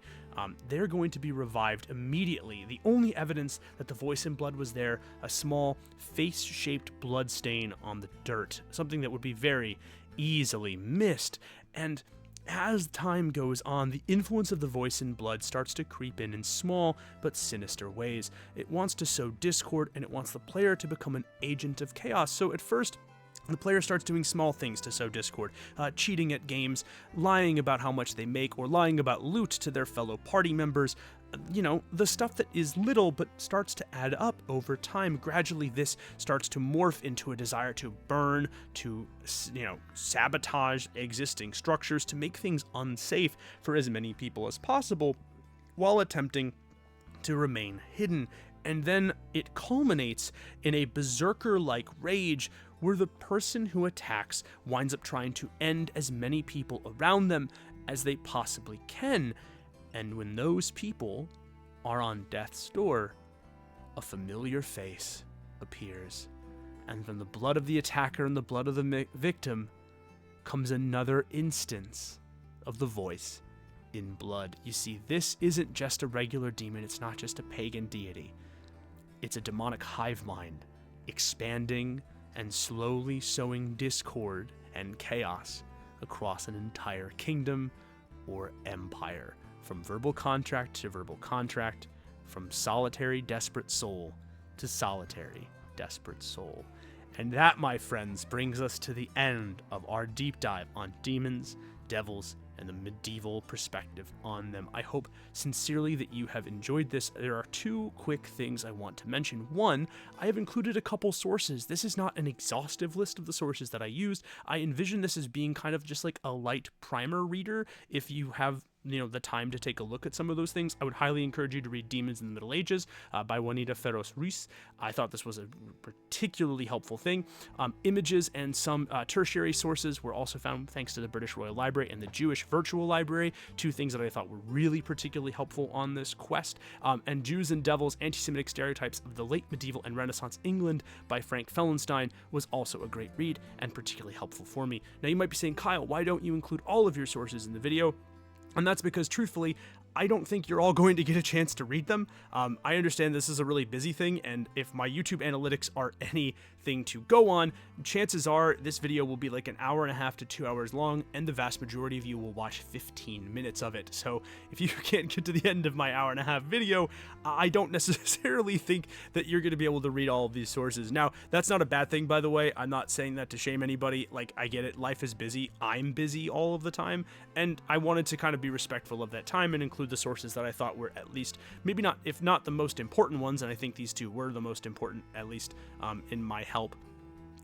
A: they're going to be revived immediately. The only evidence that the voice in blood was there, a small face-shaped blood stain on the dirt, something that would be very easily missed. And as time goes on, the influence of the voice in blood starts to creep in small but sinister ways. It wants to sow discord, and it wants the player to become an agent of chaos. So at first, the player starts doing small things to sow discord, cheating at games, lying about how much they make, or lying about loot to their fellow party members. You know, the stuff that is little but starts to add up over time. Gradually, this starts to morph into a desire to burn, to, sabotage existing structures, to make things unsafe for as many people as possible, while attempting to remain hidden. And then it culminates in a berserker-like rage where the person who attacks winds up trying to end as many people around them as they possibly can. And when those people are on death's door, a familiar face appears. And from the blood of the attacker and the blood of the victim comes another instance of the voice in blood. You see, this isn't just a regular demon. It's not just a pagan deity. It's a demonic hive mind, expanding and slowly sowing discord and chaos across an entire kingdom or empire. From verbal contract to verbal contract, from solitary desperate soul to solitary desperate soul. And that, my friends, brings us to the end of our deep dive on demons, devils, and the medieval perspective on them. I hope sincerely that you have enjoyed this. There are two quick things I want to mention. One, I have included a couple sources. This is not an exhaustive list of the sources that I used. I envision this as being kind of just like a light primer reader. If you have the time to take a look at some of those things, I would highly encourage you to read Demons in the Middle Ages by Juanita Ferros Ruiz. I thought this was a particularly helpful thing. Images and some tertiary sources were also found thanks to the British Royal Library and the Jewish Virtual Library, two things that I thought were really particularly helpful on this quest. And Jews and Devils, Anti-Semitic Stereotypes of the Late Medieval and Renaissance England by Frank Fellenstein was also a great read and particularly helpful for me. Now you might be saying, Kyle, why don't you include all of your sources in the video? And that's because, truthfully, I don't think you're all going to get a chance to read them. I understand this is a really busy thing, and if my YouTube analytics are anything to go on, chances are this video will be like an hour and a half to 2 hours long, and the vast majority of you will watch 15 minutes of it. So if you can't get to the end of my hour and a half video, I don't necessarily think that you're going to be able to read all of these sources. Now, that's not a bad thing, by the way. I'm not saying that to shame anybody. Like, I get it. Life is busy. I'm busy all of the time, and I wanted to kind of be respectful of that time and include the sources that I thought were at least, maybe not, if not the most important ones, and I think these two were the most important, at least in my help,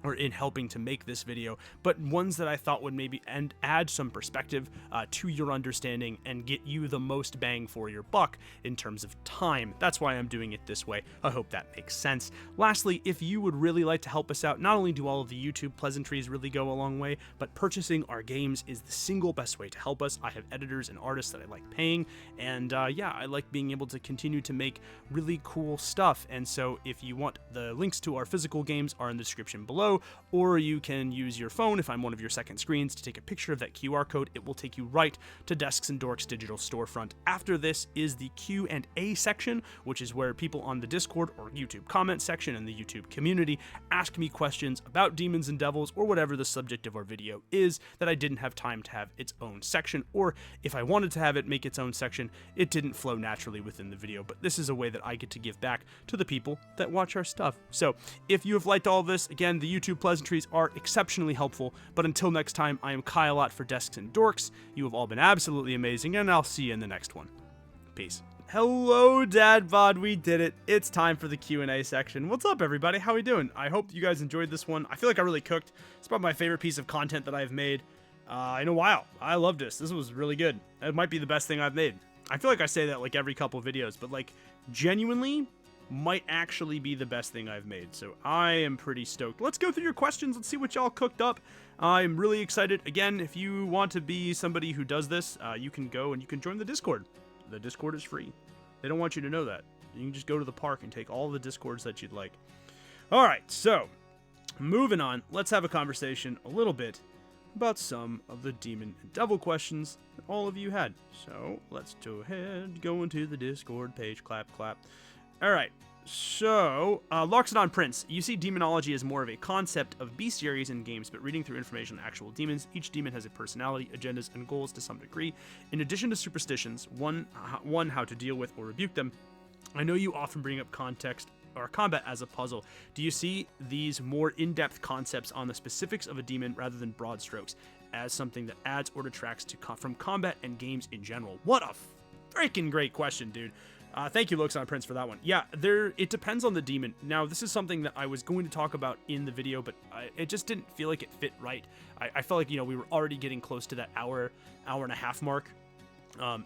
A: or in helping to make this video, but ones that I thought would maybe add some perspective to your understanding and get you the most bang for your buck in terms of time. That's why I'm doing it this way. I hope that makes sense. Lastly, if you would really like to help us out, not only do all of the YouTube pleasantries really go a long way, but purchasing our games is the single best way to help us. I have editors and artists that I like paying, and yeah, I like being able to continue to make really cool stuff. And so if you want, the links to our physical games are in the description below. below, or you can use your phone if I'm one of your second screens to take a picture of that QR code. It will take you right to Desks and Dorks digital storefront. After this is the Q&A section, which is where people on the Discord or YouTube comment section and the YouTube community ask me questions about demons and devils or whatever the subject of our video is that I didn't have time to have its own section, or if I wanted to have it make its own section, it didn't flow naturally within the video. But this is a way that I get to give back to the people that watch our stuff. So if you have liked all of this, again, the YouTube pleasantries are exceptionally helpful. But until next time, I am Kyle for Desks and Dorks. You have all been absolutely amazing, and I'll see you in the next one. Peace. Hello, Dad Bod. We did it. It's time for the Q&A section. What's up, everybody? How we doing? I hope you guys enjoyed this one. I feel like I really cooked. It's probably my favorite piece of content that I've made in a while. I loved this. This was really good. It might be the best thing I've made. I feel like I say that like every couple videos, but like genuinely might actually be the best thing I've made. So I am pretty stoked. Let's go through your questions. Let's see what y'all cooked up. I'm really excited. Again, if you want to be somebody who does this, you can go and you can join the Discord. The Discord is free. They don't want you to know that. You can just go to the park and take all the Discords that you'd like. All right, so moving on. Let's have a conversation a little bit about some of the demon and devil questions that all of you had. So let's go ahead, go into the Discord page. Clap, clap. All right. So, Loxodon Prince, you see demonology as more of a concept of bestiaries in games, but reading through information on actual demons, each demon has a personality, agendas, and goals to some degree. In addition to superstitions, one how to deal with or rebuke them, I know you often bring up context or combat as a puzzle. Do you see these more in-depth concepts on the specifics of a demon rather than broad strokes as something that adds or detracts from combat and games in general? What a freaking great question, dude. Thank you, Loxodon Prince, for that one. Yeah, it depends on the demon. Now, this is something that I was going to talk about in the video, but it just didn't feel like it fit right. I felt like, we were already getting close to that hour and a half mark.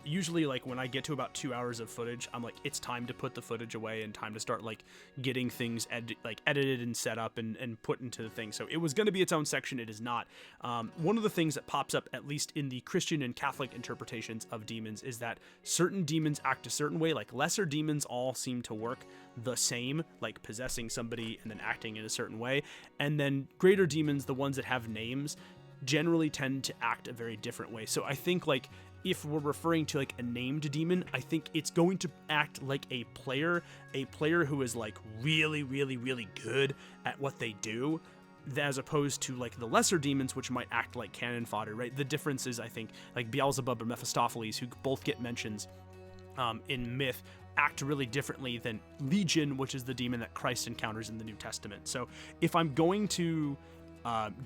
A: Usually, like, when I get to about 2 hours of footage, I'm like, it's time to put the footage away and time to start, like, getting things edited and set up and put into the thing. So it was going to be its own section. It is not. One of the things that pops up, at least in the Christian and Catholic interpretations of demons, is that certain demons act a certain way. Like, lesser demons all seem to work the same, like possessing somebody and then acting in a certain way. And then greater demons, the ones that have names, generally tend to act a very different way. So I think, like, if we're referring to like a named demon, I think it's going to act like a player who is like really, really, really good at what they do, as opposed to like the lesser demons, which might act like cannon fodder, right? The difference is, I think, like Beelzebub and Mephistopheles, who both get mentions in myth, act really differently than Legion, which is the demon that Christ encounters in the New Testament. So if I'm going to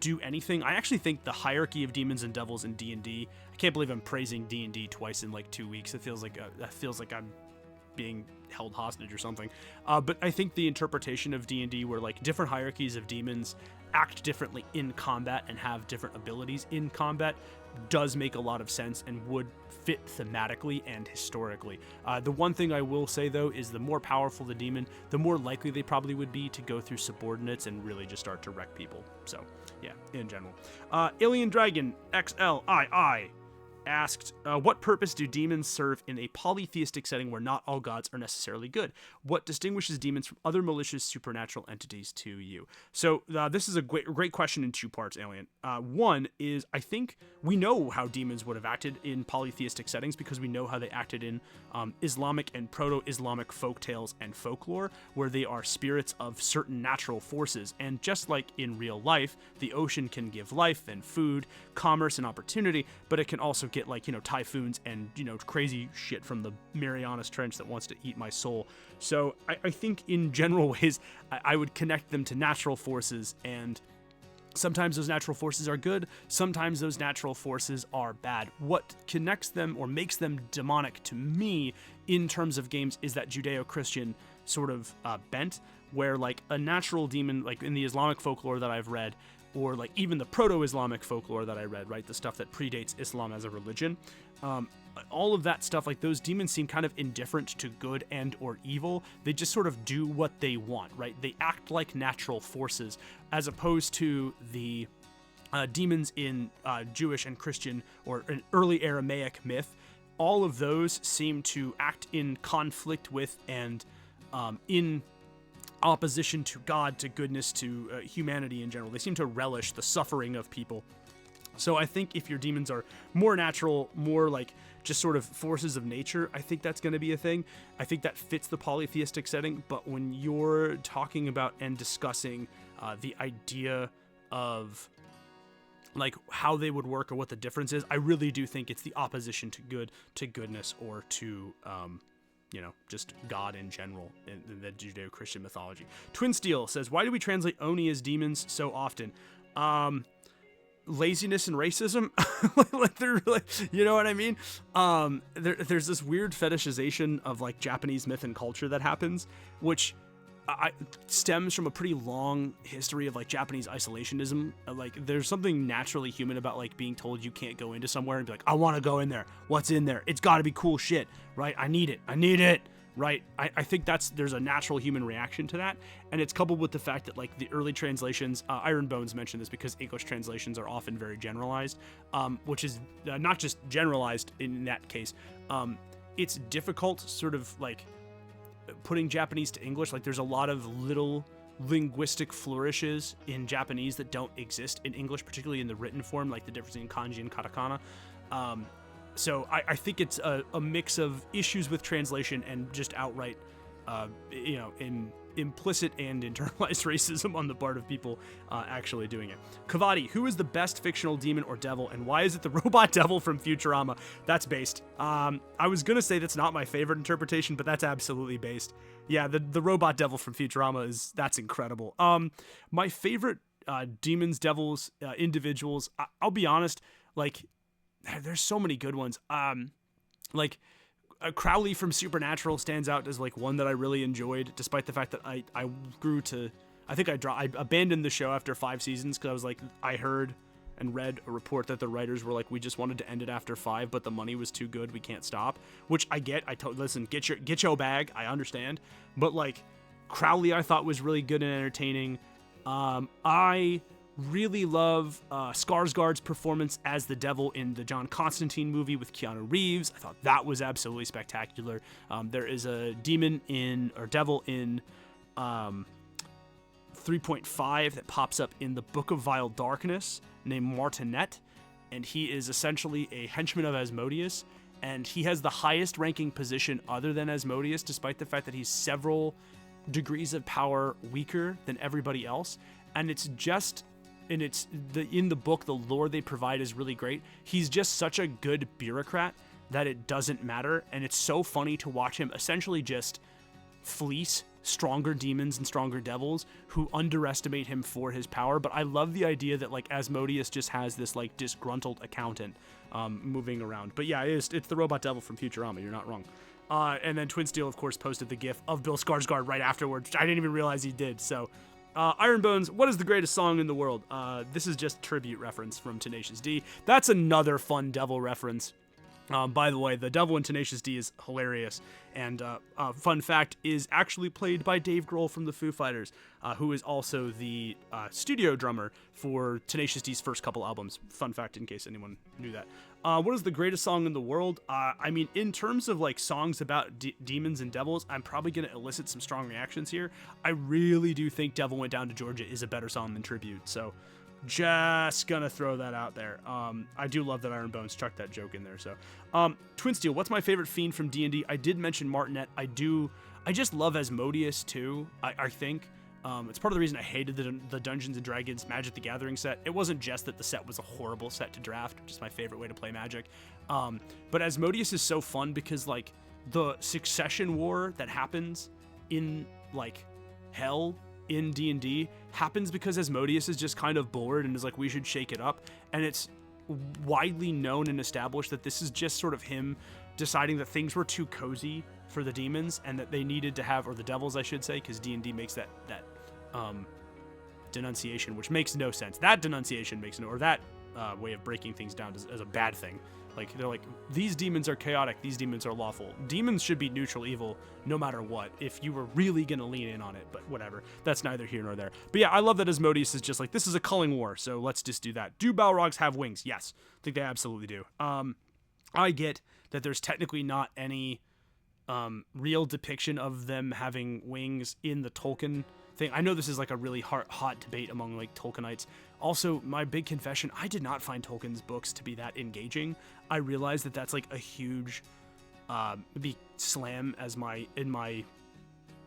A: do anything, I actually think the hierarchy of demons and devils in D&D, I can't believe I'm praising D&D twice in like 2 weeks. It feels like I'm being held hostage or something. But I think the interpretation of D&D, where like different hierarchies of demons act differently in combat and have different abilities in combat, does make a lot of sense and would fit thematically and historically. The one thing I will say, though, is the more powerful the demon, the more likely they probably would be to go through subordinates and really just start to wreck people. So, yeah, in general. Alien Dragon XLII asked, what purpose do demons serve in a polytheistic setting where not all gods are necessarily good? What distinguishes demons from other malicious supernatural entities to you? So this is a great question in 2 parts, Alien. One is, I think we know how demons would have acted in polytheistic settings because we know how they acted in Islamic and proto-Islamic folk tales and folklore, where they are spirits of certain natural forces. And just like in real life, the ocean can give life and food, commerce and opportunity, but it can also get like, typhoons and, crazy shit from the Marianas Trench that wants to eat my soul. So I think in general ways, I would connect them to natural forces, and sometimes those natural forces are good, sometimes those natural forces are bad. What connects them or makes them demonic to me in terms of games is that Judeo-Christian sort of bent, where like a natural demon, like in the Islamic folklore that I've read, or like even the proto-Islamic folklore that I read, right? The stuff that predates Islam as a religion. All of that stuff, like those demons seem kind of indifferent to good and or evil. They just sort of do what they want, right? They act like natural forces, as opposed to the demons in Jewish and Christian or an early Aramaic myth. All of those seem to act in conflict with and in opposition to God, to goodness, to humanity in general. They seem to relish the suffering of people. So I think if your demons are more natural, more like just sort of forces of nature, I think that's going to be a thing. I think that fits the polytheistic setting. But when you're talking about and discussing the idea of like how they would work or what the difference is, I really do think it's the opposition to good, to goodness, or to just God in general in the Judeo-Christian mythology. Twin Steel says, why do we translate Oni as demons so often? Laziness and racism. Like they're like, you know what I mean? There's this weird fetishization of like Japanese myth and culture that happens, which stems from a pretty long history of like Japanese isolationism. Like there's something naturally human about like being told you can't go into somewhere and be like, I want to go in there. What's in there? It's got to be cool shit, right? I need it. Right? I think there's a natural human reaction to that, and it's coupled with the fact that like the early translations, Iron Bones mentioned this because English translations are often very generalized, which is not just generalized in that case. It's difficult sort of like putting Japanese to English. Like there's a lot of little linguistic flourishes in Japanese that don't exist in English, particularly in the written form, like the difference in kanji and katakana. So I think it's a mix of issues with translation and just outright, implicit and internalized racism on the part of people actually doing it. Kavadi, who is the best fictional demon or devil, and why is it the robot devil from Futurama? That's based. I was going to say that's not my favorite interpretation, but that's absolutely based. Yeah, the robot devil from Futurama that's incredible. My favorite demons, devils, individuals, I'll be honest, like, there's so many good ones. Crowley from Supernatural stands out as like one that I really enjoyed, despite the fact that I abandoned the show after 5 seasons because I was like, I heard and read a report that the writers were like, we just wanted to end it after 5, but the money was too good, we can't stop. Which I get. Listen, get your bag. I understand, but like Crowley, I thought was really good and entertaining. I really love Skarsgård's performance as the devil in the John Constantine movie with Keanu Reeves. I thought that was absolutely spectacular. There is a devil in 3.5 that pops up in the Book of Vile Darkness named Martinet, and he is essentially a henchman of Asmodeus, and he has the highest ranking position other than Asmodeus, despite the fact that he's several degrees of power weaker than everybody else. And it's just... And in the book, the lore they provide is really great. He's just such a good bureaucrat that it doesn't matter. And it's so funny to watch him essentially just fleece stronger demons and stronger devils who underestimate him for his power. But I love the idea that like Asmodeus just has this like disgruntled accountant moving around. But yeah, it's the robot devil from Futurama. You're not wrong. And then Twin Steel, of course, posted the gif of Bill Skarsgård right afterwards, which I didn't even realize he did. So... Iron Bones, what is the greatest song in the world? This is just tribute reference from Tenacious D. That's another fun devil reference. By the way, the devil in Tenacious D is hilarious. And fun fact, is actually played by Dave Grohl from the Foo Fighters, who is also the studio drummer for Tenacious D's first couple albums. Fun fact, in case anyone knew that. What is the greatest song in the world? I mean, in terms of like songs about demons and devils, I'm probably going to elicit some strong reactions here. I really do think Devil Went Down to Georgia is a better song than Tribute. So just gonna throw that out there. I do love that Iron Bones chucked that joke in there. So Twin Steel, what's my favorite fiend from D&D? I did mention Martinet. I just love Asmodeus too. I think it's part of the reason I hated the Dungeons and Dragons Magic the Gathering set. It wasn't just that the set was a horrible set to draft, which is my favorite way to play Magic. But Asmodeus is so fun because like the succession war that happens in like hell in D&D happens because Asmodeus is just kind of bored and is like, we should shake it up. And it's widely known and established that this is just sort of him deciding that things were too cozy for the demons and that they needed to have, or the devils I should say, because D&D makes that denunciation, which makes no sense. That denunciation makes no, or that way of breaking things down as a bad thing. Like, they're like, these demons are chaotic, these demons are lawful. Demons should be neutral evil no matter what, if you were really going to lean in on it, but whatever. That's neither here nor there. But yeah, I love that Asmodeus is just like, this is a culling war, so let's just do that. Do Balrogs have wings? Yes. I think they absolutely do. I get that there's technically not any real depiction of them having wings in the Tolkien thing. I know this is like a really hot debate among like Tolkienites. Also, my big confession, I did not find Tolkien's books to be that engaging. I realize that that's like a huge slam in my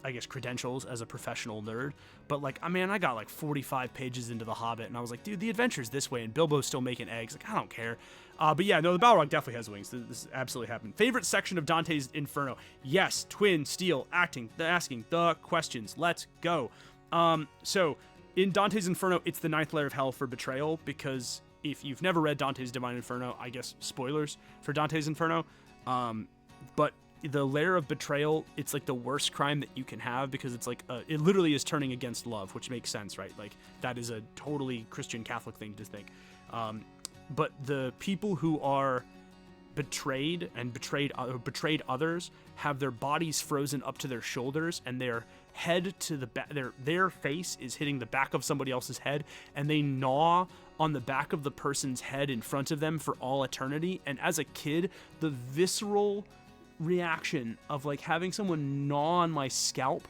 A: I guess credentials as a professional nerd, but like, I mean, I got like 45 pages into The Hobbit and I was like, dude, the adventure's this way and Bilbo's still making eggs. Like, I don't care. But yeah, no, the Balrog definitely has wings. This absolutely happened. Favorite section of Dante's Inferno? Yes, Twin, Steel, asking the questions. Let's go. So in Dante's Inferno, it's the 9th layer of hell for betrayal, because if you've never read Dante's Divine Inferno, I guess spoilers for Dante's Inferno, but the layer of betrayal, it's like the worst crime that you can have, because it's like it literally is turning against love, which makes sense, right? Like, that is a totally Christian Catholic thing to think. But the people who are betrayed and betrayed others have their bodies frozen up to their shoulders, and their head to the back, their face is hitting the back of somebody else's head, and they gnaw on the back of the person's head in front of them for all eternity. And as a kid, the visceral reaction of like having someone gnaw on my scalp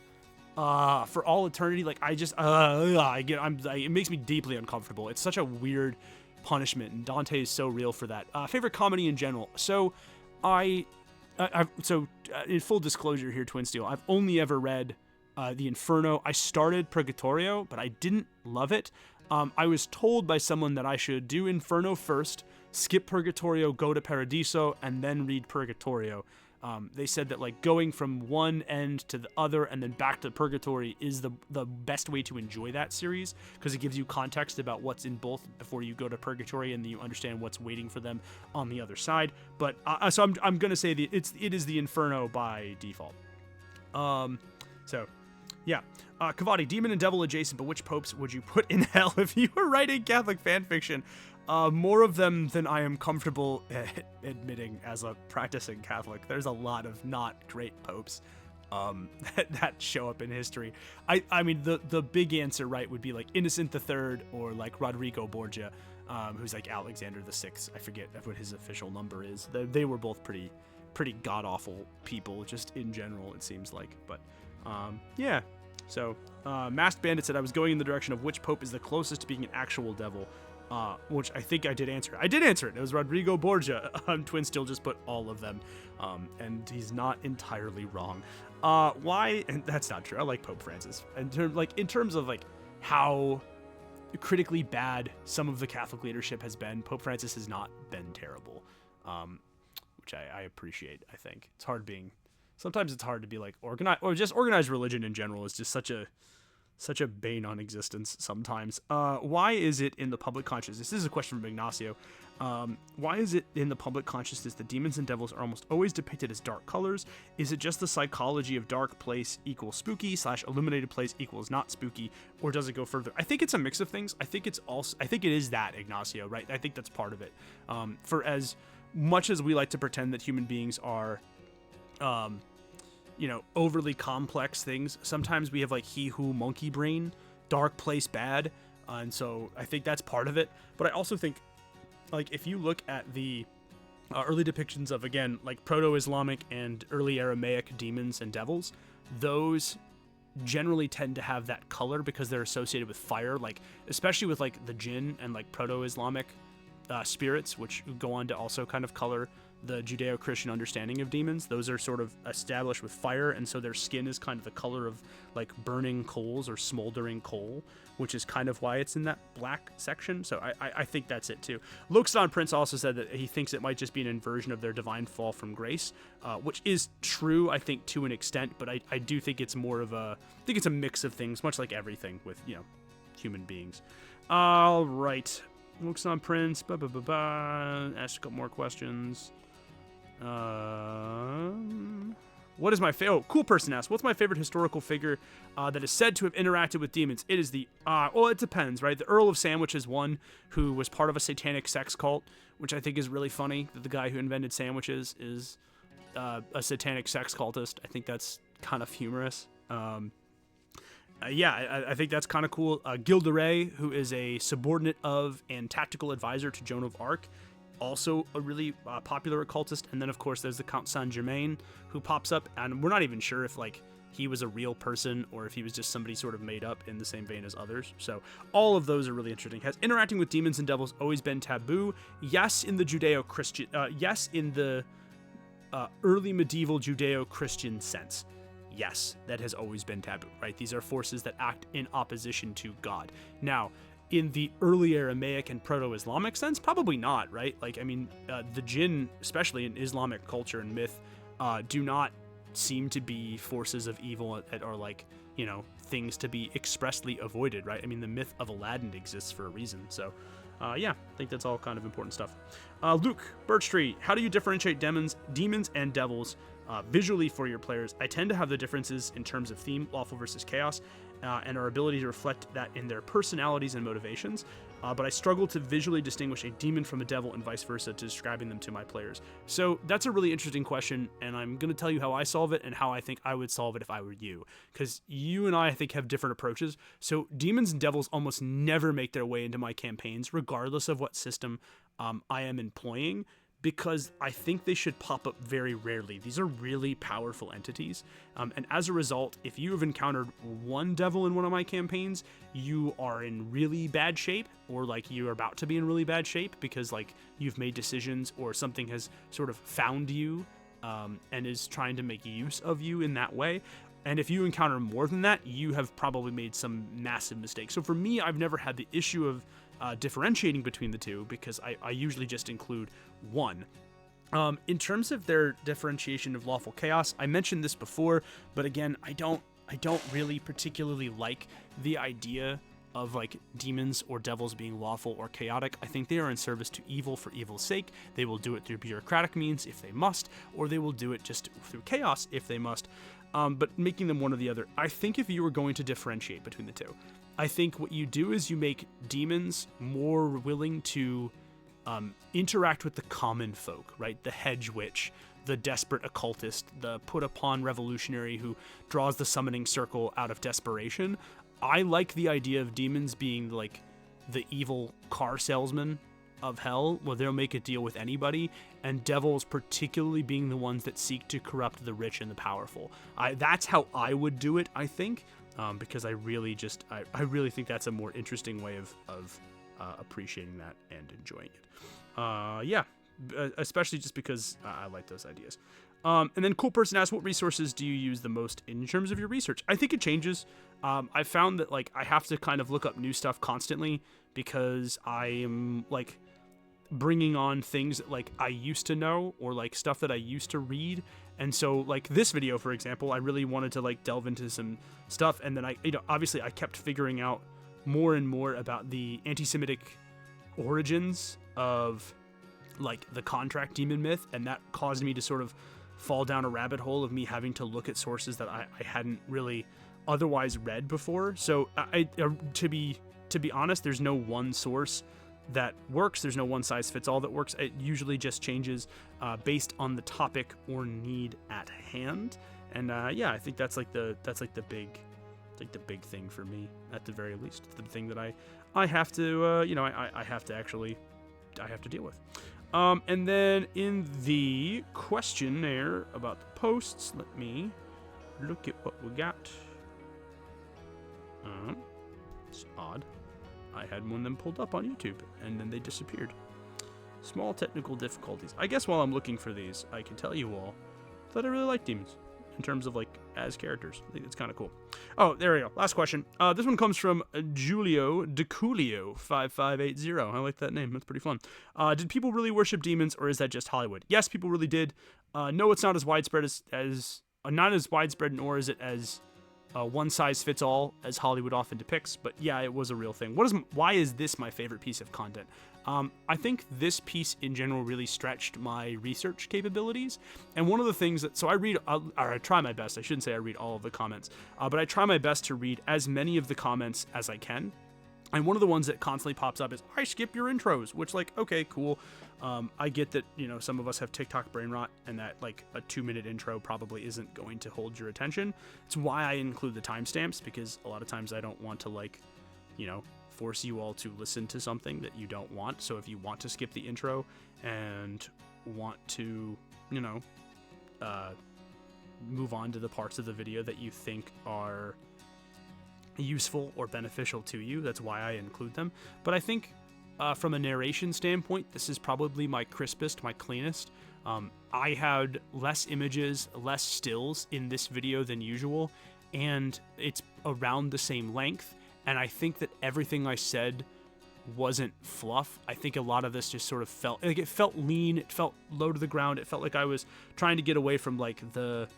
A: for all eternity, like I just it makes me deeply uncomfortable. It's such a weird punishment, and Dante is so real for that. Favorite comedy in general. So in full disclosure here, Twin Steel, I've only ever read the Inferno. I started Purgatorio, but I didn't love it. I was told by someone that I should do Inferno first, skip Purgatorio, go to Paradiso, and then read Purgatorio. They said that like going from one end to the other and then back to Purgatory is the best way to enjoy that series, because it gives you context about what's in both before you go to Purgatory, and then you understand what's waiting for them on the other side. But so I'm gonna say that it is the Inferno by default. So yeah, Kavadi, demon and devil adjacent, but which popes would you put in hell if you were writing Catholic fanfiction? More of them than I am comfortable admitting as a practicing Catholic. There's a lot of not great popes that show up in history. I mean, the big answer, right, would be like Innocent III or like Rodrigo Borgia, who's like Alexander VI. I forget what his official number is. They were both pretty god-awful people, just in general, it seems like. But yeah. So Masked Bandit said, I was going in the direction of which pope is the closest to being an actual devil. Which I think I did answer. I did answer it. It was Rodrigo Borgia. Twin Steel just put all of them, and he's not entirely wrong. Why? And that's not true. I like Pope Francis. In terms of like how critically bad some of the Catholic leadership has been, Pope Francis has not been terrible, which I appreciate. I think it's hard sometimes it's hard to be like organized, or just organized religion in general is just such a bane on existence sometimes. Why is it in the public consciousness? This is a question from Ignacio. Why is it in the public consciousness that demons and devils are almost always depicted as dark colors? Is it just the psychology of dark place equals spooky / illuminated place equals not spooky, or does it go further? I think it's a mix of things. I think it is that, Ignacio, right? I think that's part of it. For as much as we like to pretend that human beings are overly complex things, sometimes we have like he who monkey brain, dark place bad, and so I think that's part of it. But I also think, like, if you look at the early depictions of, again, like Proto-Islamic and early Aramaic demons and devils, those generally tend to have that color because they're associated with fire, like especially with like the jinn and like Proto-Islamic spirits, which go on to also kind of color the Judeo-Christian understanding of demons. Those are sort of established with fire, and so their skin is kind of the color of like burning coals or smoldering coal, which is kind of why it's in that black section. So I think that's it too. Luxon Prince also said that he thinks it might just be an inversion of their divine fall from grace, which is true, I think, to an extent, but I do think it's more of a mix of things, much like everything with, human beings. All right. Luxon Prince, ask a couple more questions. What is my favorite? Cool person asks, what's my favorite historical figure that is said to have interacted with demons? It is the it depends, right? The Earl of Sandwich is one who was part of a satanic sex cult, which I think is really funny that the guy who invented sandwiches is a satanic sex cultist. I think that's kind of humorous. I think that's kind of cool. Gilderay, who is a subordinate of and tactical advisor to Joan of Arc, also a really popular occultist. And then, of course, there's the Count Saint-Germain, who pops up, and we're not even sure if, like, he was a real person or if he was just somebody sort of made up in the same vein as others. So all of those are really interesting. Has interacting with demons and devils always been taboo? Yes, in the Judeo-Christian, yes, in the early medieval Judeo-Christian sense. Yes, that has always been taboo, right? These are forces that act in opposition to God. Now, in the early Aramaic and Proto-Islamic sense, probably not, right? Like, I mean, the jinn, especially in Islamic culture and myth, do not seem to be forces of evil or, like, you know, things to be expressly avoided, right? I mean, the myth of Aladdin exists for a reason. So, yeah, I think that's all kind of important stuff. Luke Birchtree, how do you differentiate demons and devils visually for your players? I tend to have the differences in terms of theme, lawful versus chaos, and our ability to reflect that in their personalities and motivations. But I struggle to visually distinguish a demon from a devil and vice versa to describing them to my players. So that's a really interesting question, and I'm going to tell you how I solve it and how I think I would solve it if I were you. Because you and I think, have different approaches. So demons and devils almost never make their way into my campaigns, regardless of what system I am employing, because I think they should pop up very rarely. These are really powerful entities, and as a result, if you have encountered one devil in one of my campaigns, you are in really bad shape, or like you're about to be in really bad shape because like you've made decisions or something has sort of found you and is trying to make use of you in that way. And if you encounter more than that, you have probably made some massive mistakes. So for me, I've never had the issue of differentiating between the two, because I usually just include one. In terms of their differentiation of lawful chaos, I mentioned this before, but again, I don't really particularly like the idea of like demons or devils being lawful or chaotic. I think they are in service to evil for evil's sake. They will do it through bureaucratic means if they must, or they will do it just through chaos if they must. But making them one or the other, I think if you were going to differentiate between the two, I think what you do is you make demons more willing to interact with the common folk, right? The hedge witch, the desperate occultist, the put upon revolutionary who draws the summoning circle out of desperation. I like the idea of demons being like the evil car salesman of hell, where they'll make a deal with anybody, and devils particularly being the ones that seek to corrupt the rich and the powerful. That's how I would do it, I think, because I really think that's a more interesting way of appreciating that and enjoying it. Yeah, especially just because I like those ideas. And then Cool Person asks, what resources do you use the most in terms of your research? I think it changes. I've found that like I have to kind of look up new stuff constantly, because I am like bringing on things that like I used to know, or like stuff that I used to read. And so like this video, for example, I really wanted to like delve into some stuff. And then obviously I kept figuring out more and more about the anti-Semitic origins of like the contract demon myth. And that caused me to sort of fall down a rabbit hole of me having to look at sources that I hadn't really otherwise read before. So to be honest, there's no one source that works. There's no one size fits all that works. It usually just changes based on the topic or need at hand. And yeah, I think that's the big thing for me at the very least. The thing that I have to I have to deal with. And then in the questionnaire about the posts, let me look at what we got. It's odd. I had one of them pulled up on YouTube, and then they disappeared. Small technical difficulties. I guess while I'm looking for these, I can tell you all that I really like demons in terms of, like, as characters. I think it's kind of cool. Oh, there we go. Last question. This one comes from Julio DeCulio 5580. I like that name. That's pretty fun. Did people really worship demons, or is that just Hollywood? Yes, people really did. No, it's not as widespread as not as widespread, nor is it as one size fits all as Hollywood often depicts, but yeah, it was a real thing. Why is this my favorite piece of content? I think this piece in general really stretched my research capabilities. And one of the things that, so I try my best, I shouldn't say I read all of the comments, but I try my best to read as many of the comments as I can. And one of the ones that constantly pops up is, I skip your intros, which, like, okay, cool. I get that, some of us have TikTok brain rot, and that, like, a 2-minute intro probably isn't going to hold your attention. It's why I include the timestamps, because a lot of times I don't want to, like, force you all to listen to something that you don't want. So if you want to skip the intro and want to, you know, move on to the parts of the video that you think are useful or beneficial to you, that's why I include them. But I think from a narration standpoint, this is probably my crispest, my cleanest. I had less images, less stills in this video than usual, and it's around the same length. And I think that everything I said wasn't fluff. I think a lot of this just sort of felt like it felt lean, it felt low to the ground. It felt like I was trying to get away from like I don't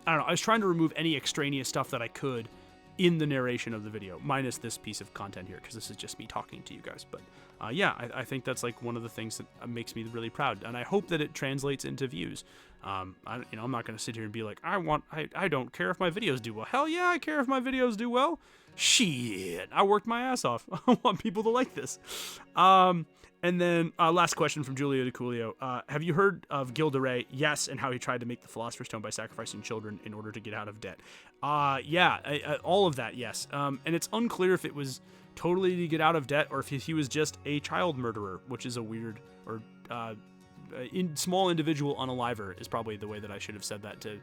A: know, I was trying to remove any extraneous stuff that I could in the narration of the video, minus this piece of content here, because this is just me talking to you guys. But yeah, I think that's like one of the things that makes me really proud, and I hope that it translates into views. I'm not going to sit here and be like, I don't care if my videos do well. Hell yeah, I care if my videos do well. Shit, I worked my ass off. I want people to like this. And then last question from Julio DeCoolio. Have you heard of Gil de Rais? Yes, and how he tried to make the Philosopher's Stone by sacrificing children in order to get out of debt. Yeah, all of that, yes. And it's unclear if it was totally to get out of debt or if he was just a child murderer, which is a weird, or small individual unaliver is probably the way that I should have said that to.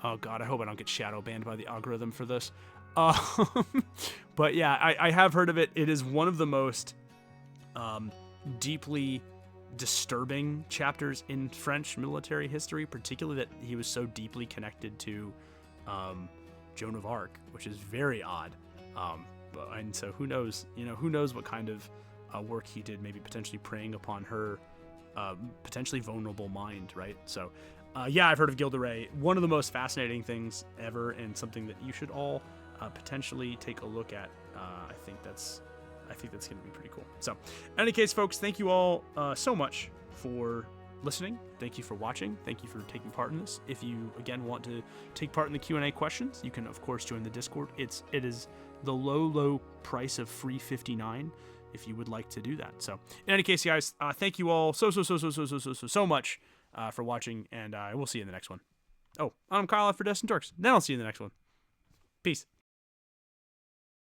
A: Oh God, I hope I don't get shadow banned by the algorithm for this. But yeah, I have heard of it. It is one of the most deeply disturbing chapters in French military history, particularly that he was so deeply connected to Joan of Arc, which is very odd. And so who knows what kind of work he did, maybe potentially preying upon her potentially vulnerable mind, right? So yeah, I've heard of Gil de Rais. One of the most fascinating things ever, and something that you should all potentially take a look at. I think that's going to be pretty cool. So, in any case, folks, thank you all so much for listening. Thank you for watching. Thank you for taking part in this. If you, again, want to take part in the Q&A questions, you can, of course, join the Discord. It is the low price of free $59 if you would like to do that. So, in any case, guys, thank you all so much for watching, and I will see you in the next one. Oh, I'm Kyle for Destined Dorks. Then I'll see you in the next one. Peace.